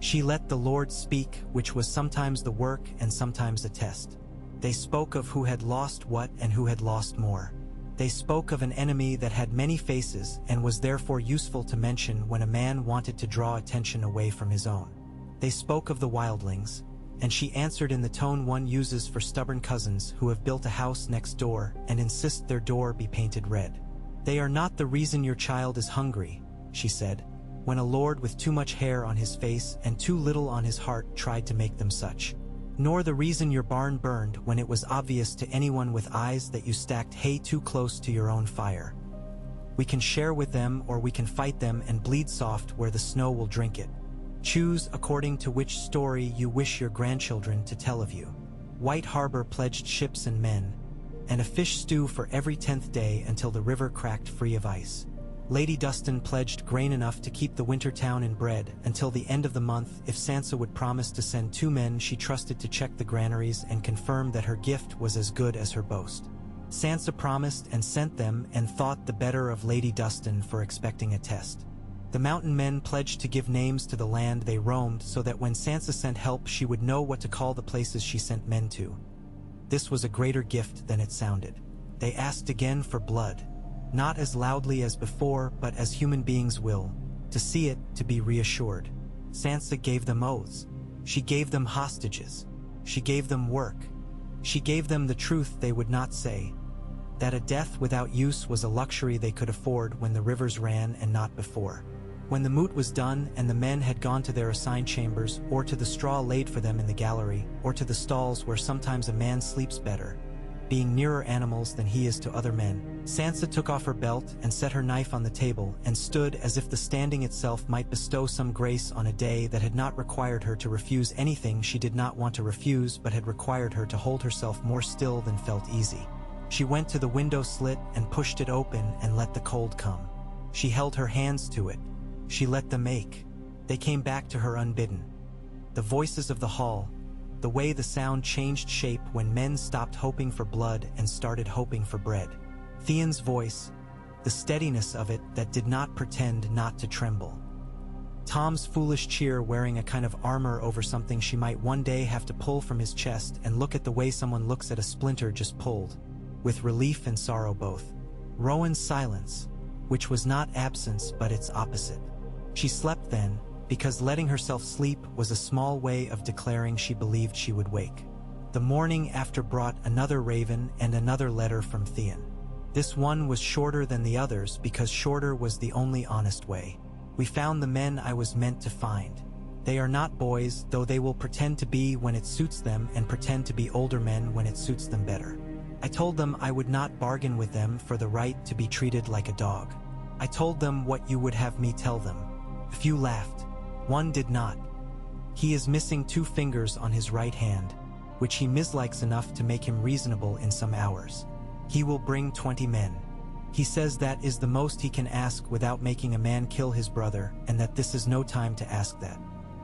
She let the Lord speak, which was sometimes the work and sometimes a test. They spoke of who had lost what and who had lost more. They spoke of an enemy that had many faces and was therefore useful to mention when a man wanted to draw attention away from his own. They spoke of the wildlings, and she answered in the tone one uses for stubborn cousins who have built a house next door and insist their door be painted red. "They are not the reason your child is hungry," she said, when a lord with too much hair on his face and too little on his heart tried to make them such. "Nor the reason your barn burned when it was obvious to anyone with eyes that you stacked hay too close to your own fire. We can share with them or we can fight them and bleed soft where the snow will drink it. Choose according to which story you wish your grandchildren to tell of you." White Harbor pledged ships and men, and a fish stew for every 10th day until the river cracked free of ice. Lady Dustin pledged grain enough to keep the winter town in bread until the end of the month if Sansa would promise to send 2 men she trusted to check the granaries and confirm that her gift was as good as her boast. Sansa promised and sent them and thought the better of Lady Dustin for expecting a test. The mountain men pledged to give names to the land they roamed so that when Sansa sent help she would know what to call the places she sent men to. This was a greater gift than it sounded. They asked again for blood, not as loudly as before but as human beings will, to see it, to be reassured. Sansa gave them oaths. She gave them hostages. She gave them work. She gave them the truth they would not say, that a death without use was a luxury they could afford when the rivers ran and not before. When the moot was done and the men had gone to their assigned chambers, or to the straw laid for them in the gallery, or to the stalls where sometimes a man sleeps better, being nearer animals than he is to other men, Sansa took off her belt and set her knife on the table and stood as if the standing itself might bestow some grace on a day that had not required her to refuse anything she did not want to refuse, but had required her to hold herself more still than felt easy. She went to the window slit and pushed it open and let the cold come. She held her hands to it. She let them ache. They came back to her unbidden. The voices of the hall, the way the sound changed shape when men stopped hoping for blood and started hoping for bread. Theon's voice, the steadiness of it that did not pretend not to tremble. Tom's foolish cheer wearing a kind of armor over something she might one day have to pull from his chest, and look at the way someone looks at a splinter just pulled, with relief and sorrow both. Rowan's silence, which was not absence but its opposite. She slept then, because letting herself sleep was a small way of declaring she believed she would wake. The morning after brought another raven and another letter from Theon. This one was shorter than the others because shorter was the only honest way. We found the men I was meant to find. They are not boys, though they will pretend to be when it suits them and pretend to be older men when it suits them better. I told them I would not bargain with them for the right to be treated like a dog. I told them what you would have me tell them. A few laughed. One did not. He is missing 2 fingers on his right hand, which he mislikes enough to make him reasonable in some hours. He will bring 20 men. He says that is the most he can ask without making a man kill his brother, and that this is no time to ask that.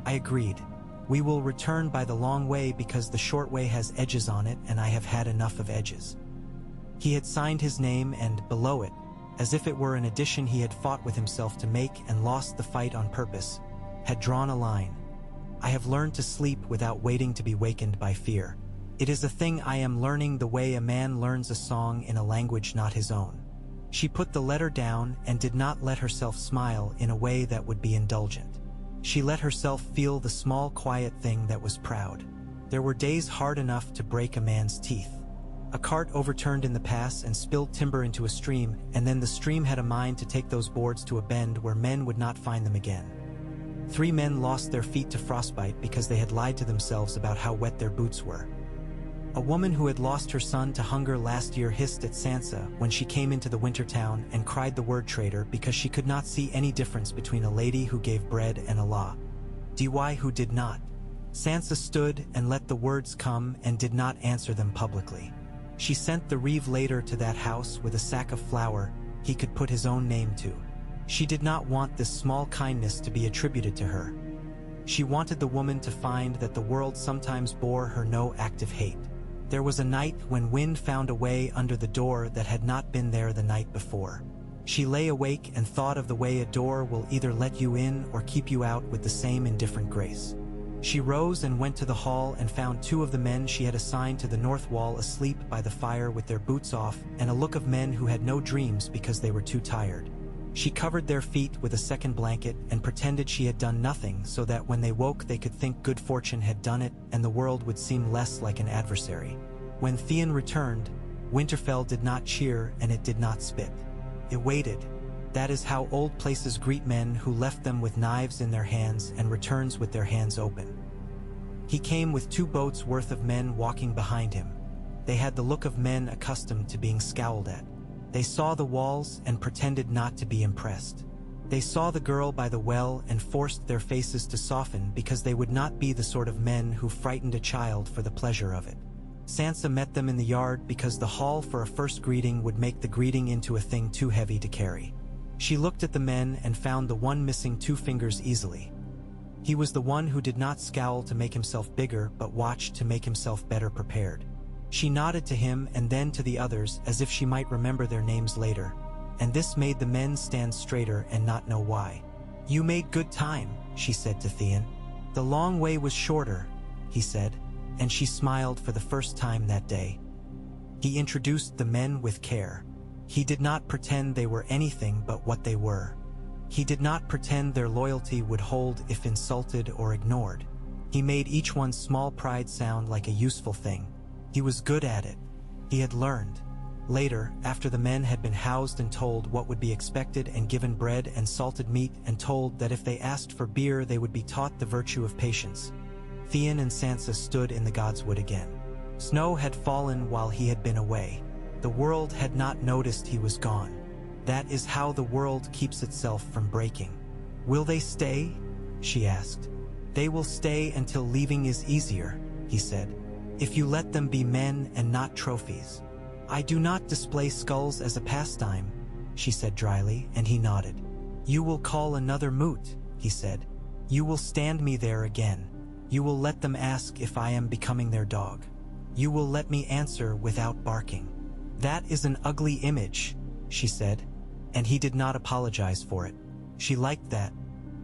I agreed. We will return by the long way because the short way has edges on it, and I have had enough of edges. He had signed his name, and below it, as if it were an addition he had fought with himself to make and lost the fight on purpose, had drawn a line. I have learned to sleep without waiting to be wakened by fear. It is a thing I am learning the way a man learns a song in a language not his own. She put the letter down and did not let herself smile in a way that would be indulgent. She let herself feel the small quiet thing that was proud. There were days hard enough to break a man's teeth. A cart overturned in the pass and spilled timber into a stream, and then the stream had a mind to take those boards to a bend where men would not find them again. 3 men lost their feet to frostbite because they had lied to themselves about how wet their boots were. A woman who had lost her son to hunger last year hissed at Sansa when she came into the winter town and cried the word traitor because she could not see any difference between a lady who gave bread and a law. Dy who did not. Sansa stood and let the words come and did not answer them publicly. She sent the reeve later to that house with a sack of flour he could put his own name to. She did not want this small kindness to be attributed to her. She wanted the woman to find that the world sometimes bore her no active hate. There was a night when wind found a way under the door that had not been there the night before. She lay awake and thought of the way a door will either let you in or keep you out with the same indifferent grace. She rose and went to the hall and found 2 of the men she had assigned to the north wall asleep by the fire with their boots off and a look of men who had no dreams because they were too tired. She covered their feet with a second blanket and pretended she had done nothing so that when they woke they could think good fortune had done it and the world would seem less like an adversary. When Theon returned, Winterfell did not cheer and it did not spit. It waited. That is how old places greet men who left them with knives in their hands and returns with their hands open. He came with 2 boats worth of men walking behind him. They had the look of men accustomed to being scowled at. They saw the walls and pretended not to be impressed. They saw the girl by the well and forced their faces to soften because they would not be the sort of men who frightened a child for the pleasure of it. Sansa met them in the yard because the hall for a first greeting would make the greeting into a thing too heavy to carry. She looked at the men and found the one missing 2 fingers easily. He was the one who did not scowl to make himself bigger but watched to make himself better prepared. She nodded to him and then to the others as if she might remember their names later, and this made the men stand straighter and not know why. "You made good time," she said to Theon. "The long way was shorter," he said, and she smiled for the first time that day. He introduced the men with care. He did not pretend they were anything but what they were. He did not pretend their loyalty would hold if insulted or ignored. He made each one's small pride sound like a useful thing. He was good at it. He had learned. Later, after the men had been housed and told what would be expected and given bread and salted meat and told that if they asked for beer they would be taught the virtue of patience, Theon and Sansa stood in the Godswood again. Snow had fallen while he had been away. The world had not noticed he was gone. That is how the world keeps itself from breaking. "Will they stay?" she asked. "They will stay until leaving is easier," he said. "If you let them be men and not trophies." "I do not display skulls as a pastime," she said dryly, and he nodded. "You will call another moot," he said. "You will stand me there again. You will let them ask if I am becoming their dog. You will let me answer without barking." "That is an ugly image," she said, and he did not apologize for it. She liked that.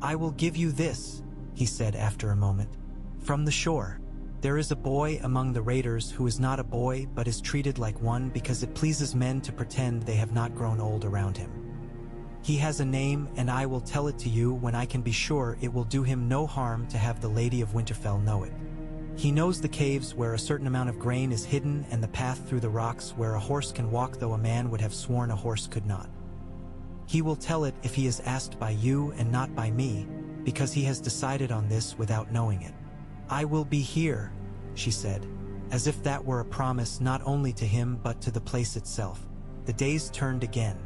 "I will give you this," he said after a moment. "From the shore. There is a boy among the raiders who is not a boy but is treated like one because it pleases men to pretend they have not grown old around him. He has a name and I will tell it to you when I can be sure it will do him no harm to have the Lady of Winterfell know it. He knows the caves where a certain amount of grain is hidden and the path through the rocks where a horse can walk though a man would have sworn a horse could not. He will tell it if he is asked by you and not by me, because he has decided on this without knowing it. I will be here," she said, as if that were a promise not only to him but to the place itself. The days turned again.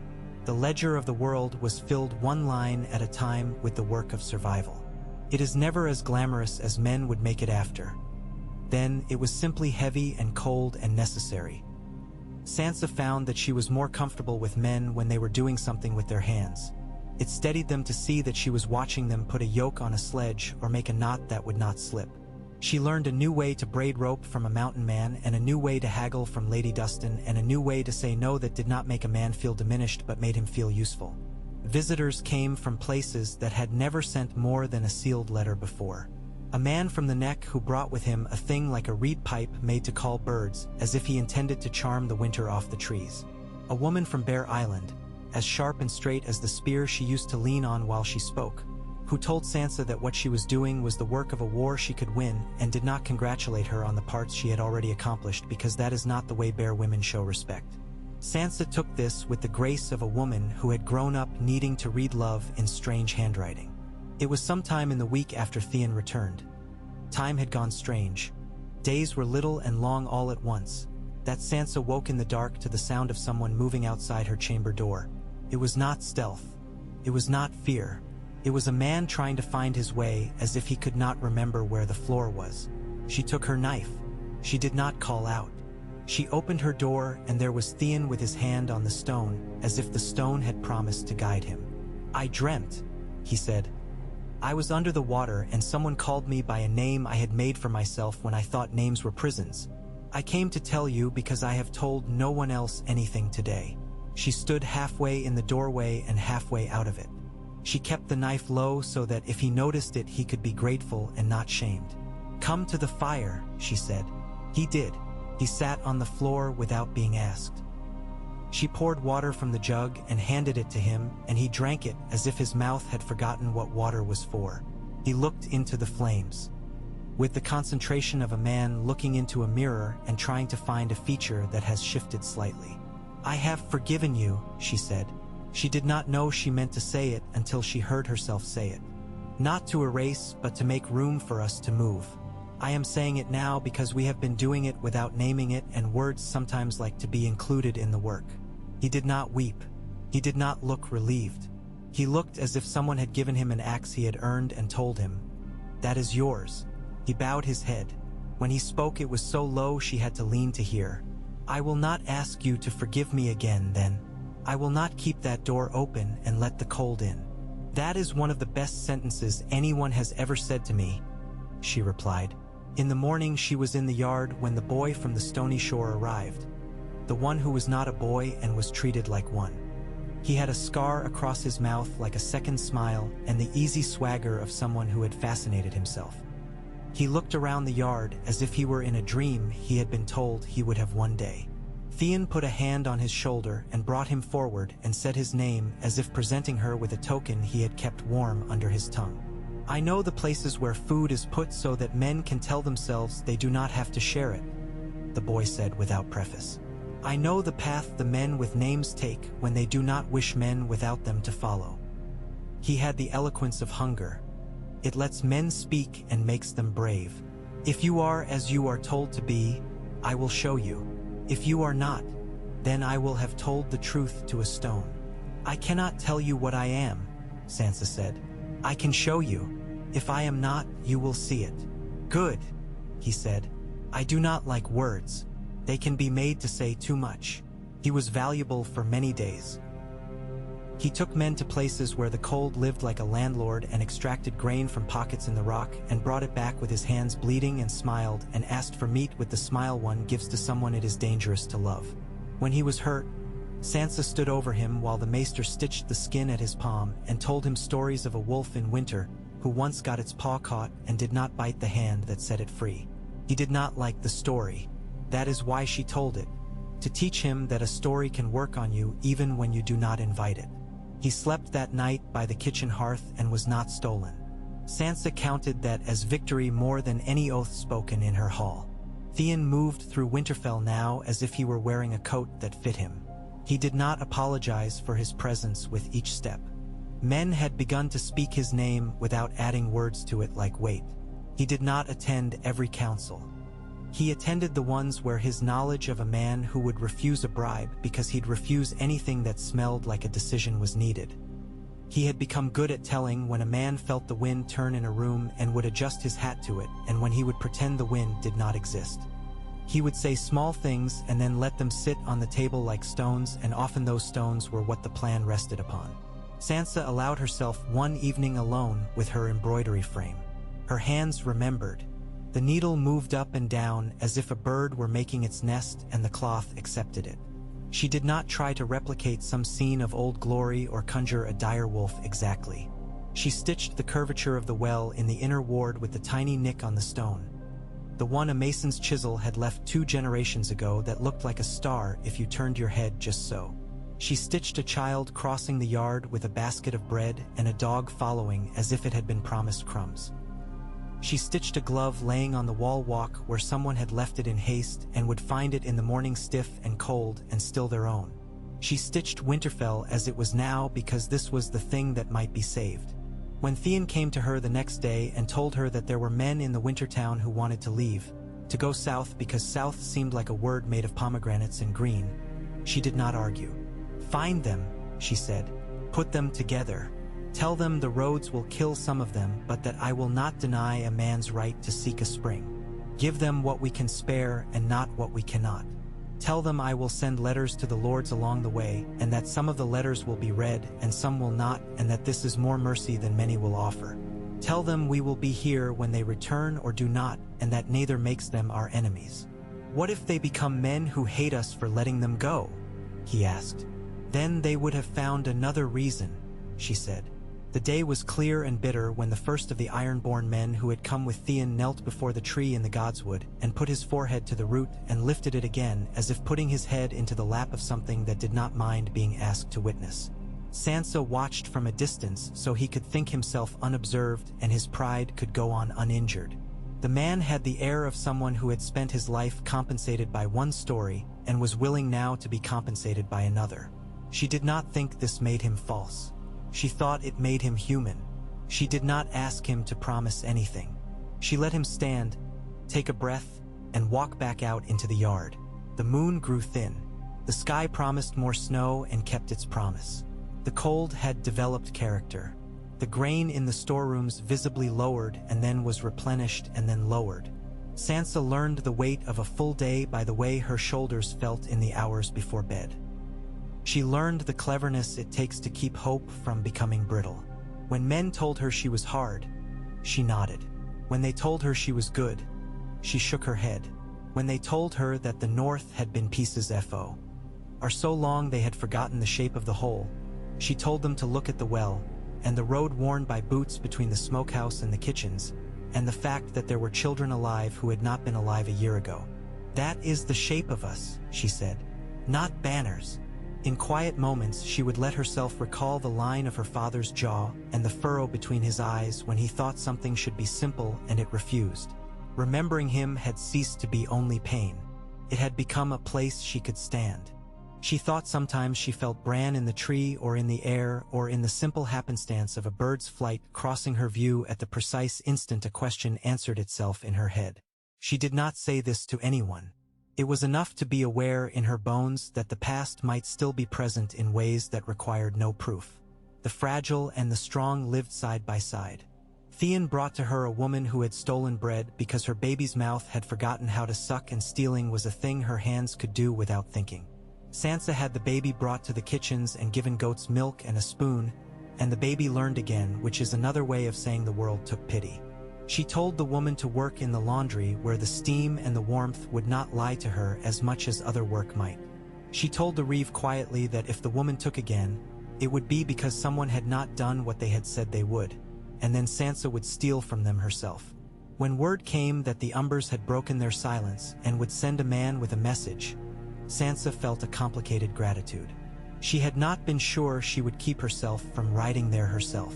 The ledger of the world was filled one line at a time with the work of survival. It is never as glamorous as men would make it after. Then it was simply heavy and cold and necessary. Sansa found that she was more comfortable with men when they were doing something with their hands. It steadied them to see that she was watching them put a yoke on a sledge or make a knot that would not slip. She learned a new way to braid rope from a mountain man and a new way to haggle from Lady Dustin and a new way to say no that did not make a man feel diminished but made him feel useful. Visitors came from places that had never sent more than a sealed letter before. A man from the Neck who brought with him a thing like a reed pipe made to call birds, as if he intended to charm the winter off the trees. A woman from Bear Island, as sharp and straight as the spear she used to lean on while she spoke, who told Sansa that what she was doing was the work of a war she could win and did not congratulate her on the parts she had already accomplished because that is not the way Bear women show respect. Sansa took this with the grace of a woman who had grown up needing to read love in strange handwriting. It was sometime in the week after Theon returned. Time had gone strange. Days were little and long all at once, that Sansa woke in the dark to the sound of someone moving outside her chamber door. It was not stealth. It was not fear. It was a man trying to find his way as if he could not remember where the floor was. She took her knife. She did not call out. She opened her door and there was Theon with his hand on the stone, as if the stone had promised to guide him. "I dreamt," he said. "I was under the water and someone called me by a name I had made for myself when I thought names were prisons. I came to tell you because I have told no one else anything today." She stood halfway in the doorway and halfway out of it. She kept the knife low so that if he noticed it he could be grateful and not shamed. "Come to the fire," she said. He did. He sat on the floor without being asked. She poured water from the jug and handed it to him, and he drank it as if his mouth had forgotten what water was for. He looked into the flames, with the concentration of a man looking into a mirror and trying to find a feature that has shifted slightly. "I have forgiven you," she said. She did not know she meant to say it until she heard herself say it. "Not to erase, but to make room for us to move. I am saying it now because we have been doing it without naming it, and words sometimes like to be included in the work." He did not weep. He did not look relieved. He looked as if someone had given him an axe he had earned and told him, "That is yours." He bowed his head. When he spoke it was so low she had to lean to hear. "I will not ask you to forgive me again, then. I will not keep that door open and let the cold in." "That is one of the best sentences anyone has ever said to me," she replied. In the morning she was in the yard when the boy from the stony shore arrived. The one who was not a boy and was treated like one. He had a scar across his mouth like a second smile and the easy swagger of someone who had fascinated himself. He looked around the yard as if he were in a dream he had been told he would have one day. Theon put a hand on his shoulder and brought him forward and said his name as if presenting her with a token he had kept warm under his tongue. I know the places where food is put so that men can tell themselves they do not have to share it, the boy said without preface. I know the path the men with names take when they do not wish men without them to follow. He had the eloquence of hunger. It lets men speak and makes them brave. If you are as you are told to be, I will show you. If you are not, then I will have told the truth to a stone. I cannot tell you what I am, Sansa said. I can show you. If I am not, you will see it. Good, he said. I do not like words. They can be made to say too much. He was valuable for many days. He took men to places where the cold lived like a landlord and extracted grain from pockets in the rock and brought it back with his hands bleeding and smiled and asked for meat with the smile one gives to someone it is dangerous to love. When he was hurt, Sansa stood over him while the maester stitched the skin at his palm and told him stories of a wolf in winter who once got its paw caught and did not bite the hand that set it free. He did not like the story. That is why she told it, to teach him that a story can work on you even when you do not invite it. He slept that night by the kitchen hearth and was not stolen. Sansa counted that as victory more than any oath spoken in her hall. Theon moved through Winterfell now as if he were wearing a coat that fit him. He did not apologize for his presence with each step. Men had begun to speak his name without adding words to it like wait. He did not attend every council. He attended the ones where his knowledge of a man who would refuse a bribe because he'd refuse anything that smelled like a decision was needed. He had become good at telling when a man felt the wind turn in a room and would adjust his hat to it, and when he would pretend the wind did not exist. He would say small things and then let them sit on the table like stones, and often those stones were what the plan rested upon. Sansa allowed herself one evening alone with her embroidery frame. Her hands remembered. The needle moved up and down as if a bird were making its nest, and the cloth accepted it. She did not try to replicate some scene of old glory or conjure a dire wolf exactly. She stitched the curvature of the well in the inner ward with the tiny nick on the stone, the one a mason's chisel had left 2 generations ago that looked like a star if you turned your head just so. She stitched a child crossing the yard with a basket of bread and a dog following as if it had been promised crumbs. She stitched a glove laying on the wall walk where someone had left it in haste and would find it in the morning stiff and cold and still their own. She stitched Winterfell as it was now because this was the thing that might be saved. When Theon came to her the next day and told her that there were men in the winter town who wanted to leave, to go south because south seemed like a word made of pomegranates and green, she did not argue. Find them, she said. Put them together. Tell them the roads will kill some of them, but that I will not deny a man's right to seek a spring. Give them what we can spare and not what we cannot. Tell them I will send letters to the lords along the way, and that some of the letters will be read and some will not, and that this is more mercy than many will offer. Tell them we will be here when they return or do not, and that neither makes them our enemies. What if they become men who hate us for letting them go? He asked. Then they would have found another reason, she said. The day was clear and bitter when the first of the Ironborn men who had come with Theon knelt before the tree in the godswood and put his forehead to the root and lifted it again as if putting his head into the lap of something that did not mind being asked to witness. Sansa watched from a distance so he could think himself unobserved and his pride could go on uninjured. The man had the air of someone who had spent his life compensated by one story and was willing now to be compensated by another. She did not think this made him false. She thought it made him human. She did not ask him to promise anything. She let him stand, take a breath, and walk back out into the yard. The moon grew thin. The sky promised more snow and kept its promise. The cold had developed character. The grain in the storerooms visibly lowered and then was replenished and then lowered. Sansa learned the weight of a full day by the way her shoulders felt in the hours before bed. She learned the cleverness it takes to keep hope from becoming brittle. When men told her she was hard, she nodded. When they told her she was good, she shook her head. When they told her that the north had been pieces fo. Or so long they had forgotten the shape of the hole, she told them to look at the well, and the road worn by boots between the smokehouse and the kitchens, and the fact that there were children alive who had not been alive a year ago. That is the shape of us, she said. Not banners. In quiet moments, she would let herself recall the line of her father's jaw and the furrow between his eyes when he thought something should be simple and it refused. Remembering him had ceased to be only pain. It had become a place she could stand. She thought sometimes she felt bran in the tree or in the air or in the simple happenstance of a bird's flight crossing her view at the precise instant a question answered itself in her head. She did not say this to anyone. It was enough to be aware in her bones that the past might still be present in ways that required no proof. The fragile and the strong lived side by side. Theon brought to her a woman who had stolen bread because her baby's mouth had forgotten how to suck, and stealing was a thing her hands could do without thinking. Sansa had the baby brought to the kitchens and given goat's milk and a spoon, and the baby learned again, which is another way of saying the world took pity. She told the woman to work in the laundry where the steam and the warmth would not lie to her as much as other work might. She told the reeve quietly that if the woman took again, it would be because someone had not done what they had said they would, and then Sansa would steal from them herself. When word came that the Umbers had broken their silence and would send a man with a message, Sansa felt a complicated gratitude. She had not been sure she would keep herself from riding there herself.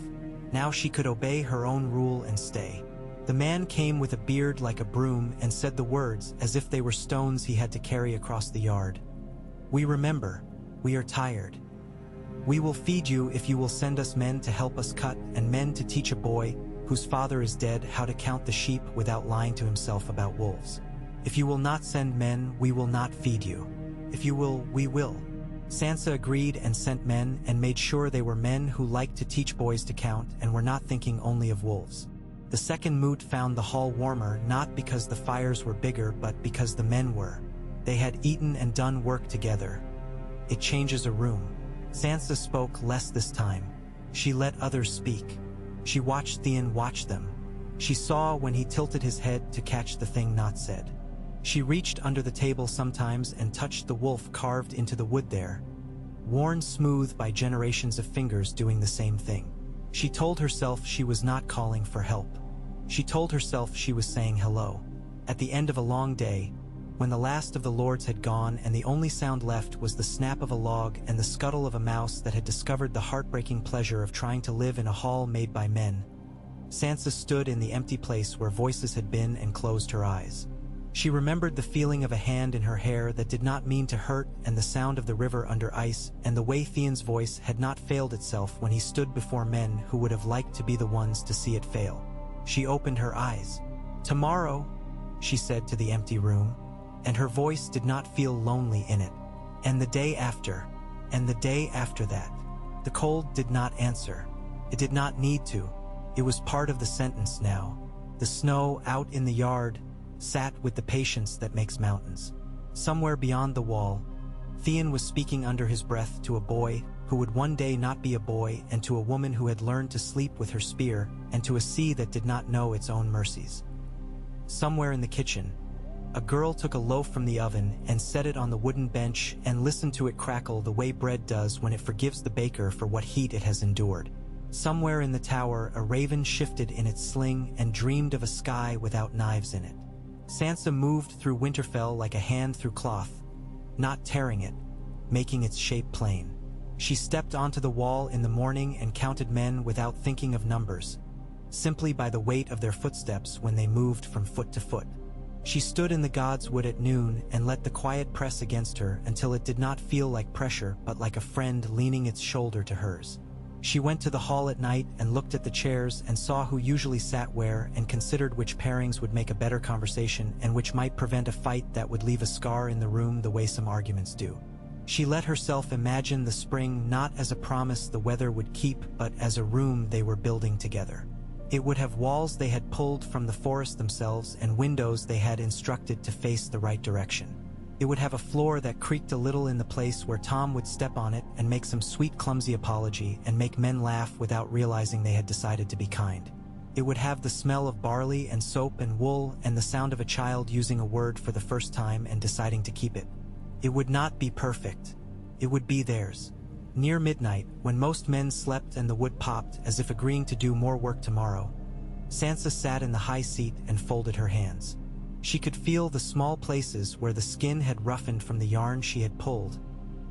Now she could obey her own rule and stay. The man came with a beard like a broom and said the words as if they were stones he had to carry across the yard. "We remember. We are tired. We will feed you if you will send us men to help us cut and men to teach a boy, whose father is dead, how to count the sheep without lying to himself about wolves. If you will not send men, we will not feed you. If you will, we will." Sansa agreed and sent men and made sure they were men who liked to teach boys to count and were not thinking only of wolves. The second moot found the hall warmer not because the fires were bigger but because the men were. They had eaten and done work together. It changes a room. Sansa spoke less this time. She let others speak. She watched Theon watch them. She saw when he tilted his head to catch the thing not said. She reached under the table sometimes and touched the wolf carved into the wood there, worn smooth by generations of fingers doing the same thing. She told herself she was not calling for help. She told herself she was saying hello. At the end of a long day, when the last of the lords had gone and the only sound left was the snap of a log and the scuttle of a mouse that had discovered the heartbreaking pleasure of trying to live in a hall made by men, Sansa stood in the empty place where voices had been and closed her eyes. She remembered the feeling of a hand in her hair that did not mean to hurt and the sound of the river under ice and the way Theon's voice had not failed itself when he stood before men who would have liked to be the ones to see it fail. She opened her eyes. "Tomorrow," she said to the empty room, and her voice did not feel lonely in it. "And the day after, and the day after that." The cold did not answer. It did not need to. It was part of the sentence now. The snow out in the yard sat with the patience that makes mountains. Somewhere beyond the wall, Theon was speaking under his breath to a boy who would one day not be a boy, and to a woman who had learned to sleep with her spear, and to a sea that did not know its own mercies. Somewhere in the kitchen, a girl took a loaf from the oven and set it on the wooden bench and listened to it crackle the way bread does when it forgives the baker for what heat it has endured. Somewhere in the tower, a raven shifted in its sling and dreamed of a sky without knives in it. Sansa moved through Winterfell like a hand through cloth, not tearing it, making its shape plain. She stepped onto the wall in the morning and counted men without thinking of numbers, simply by the weight of their footsteps when they moved from foot to foot. She stood in the God's Wood at noon and let the quiet press against her until it did not feel like pressure but like a friend leaning its shoulder to hers. She went to the hall at night and looked at the chairs and saw who usually sat where and considered which pairings would make a better conversation and which might prevent a fight that would leave a scar in the room the way some arguments do. She let herself imagine the spring not as a promise the weather would keep but as a room they were building together. It would have walls they had pulled from the forest themselves and windows they had instructed to face the right direction. It would have a floor that creaked a little in the place where Tom would step on it and make some sweet clumsy apology and make men laugh without realizing they had decided to be kind. It would have the smell of barley and soap and wool and the sound of a child using a word for the first time and deciding to keep it. It would not be perfect. It would be theirs. Near midnight, when most men slept and the wood popped as if agreeing to do more work tomorrow, Sansa sat in the high seat and folded her hands. She could feel the small places where the skin had roughened from the yarn she had pulled,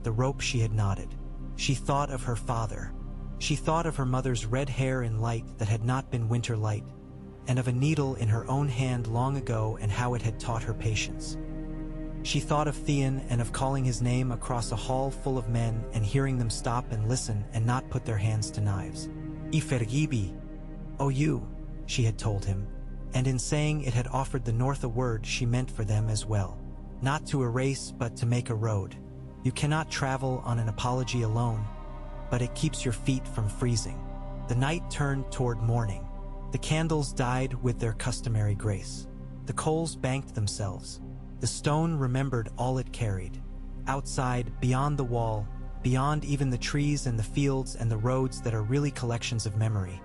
the rope she had knotted. She thought of her father. She thought of her mother's red hair in light that had not been winter light, and of a needle in her own hand long ago and how it had taught her patience. She thought of Theon and of calling his name across a hall full of men and hearing them stop and listen and not put their hands to knives. Forgave, oh you, she had told him, and in saying it had offered the North a word she meant for them as well. Not to erase but to make a road. You cannot travel on an apology alone, but it keeps your feet from freezing. The night turned toward morning. The candles died with their customary grace. The coals banked themselves. The stone remembered all it carried. Outside, beyond the wall, beyond even the trees and the fields and the roads that are really collections of memory,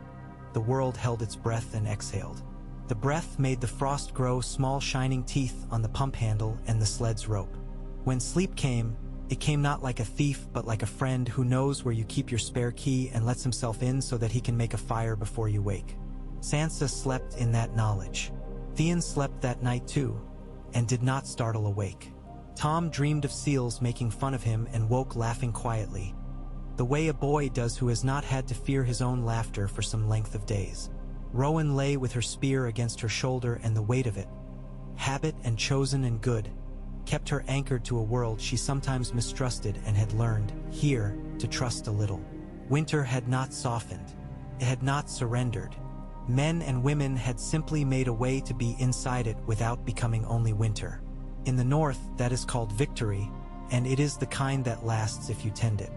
the world held its breath and exhaled. The breath made the frost grow small shining teeth on the pump handle and the sled's rope. When sleep came, it came not like a thief but like a friend who knows where you keep your spare key and lets himself in so that he can make a fire before you wake. Sansa slept in that knowledge. Theon slept that night too, and did not startle awake. Tom dreamed of seals making fun of him and woke laughing quietly, the way a boy does who has not had to fear his own laughter for some length of days. Rowan lay with her spear against her shoulder, and the weight of it, habit and chosen and good, kept her anchored to a world she sometimes mistrusted and had learned, here, to trust a little. Winter had not softened. It had not surrendered. Men and women had simply made a way to be inside it without becoming only winter. In the North, that is called victory, and it is the kind that lasts if you tend it.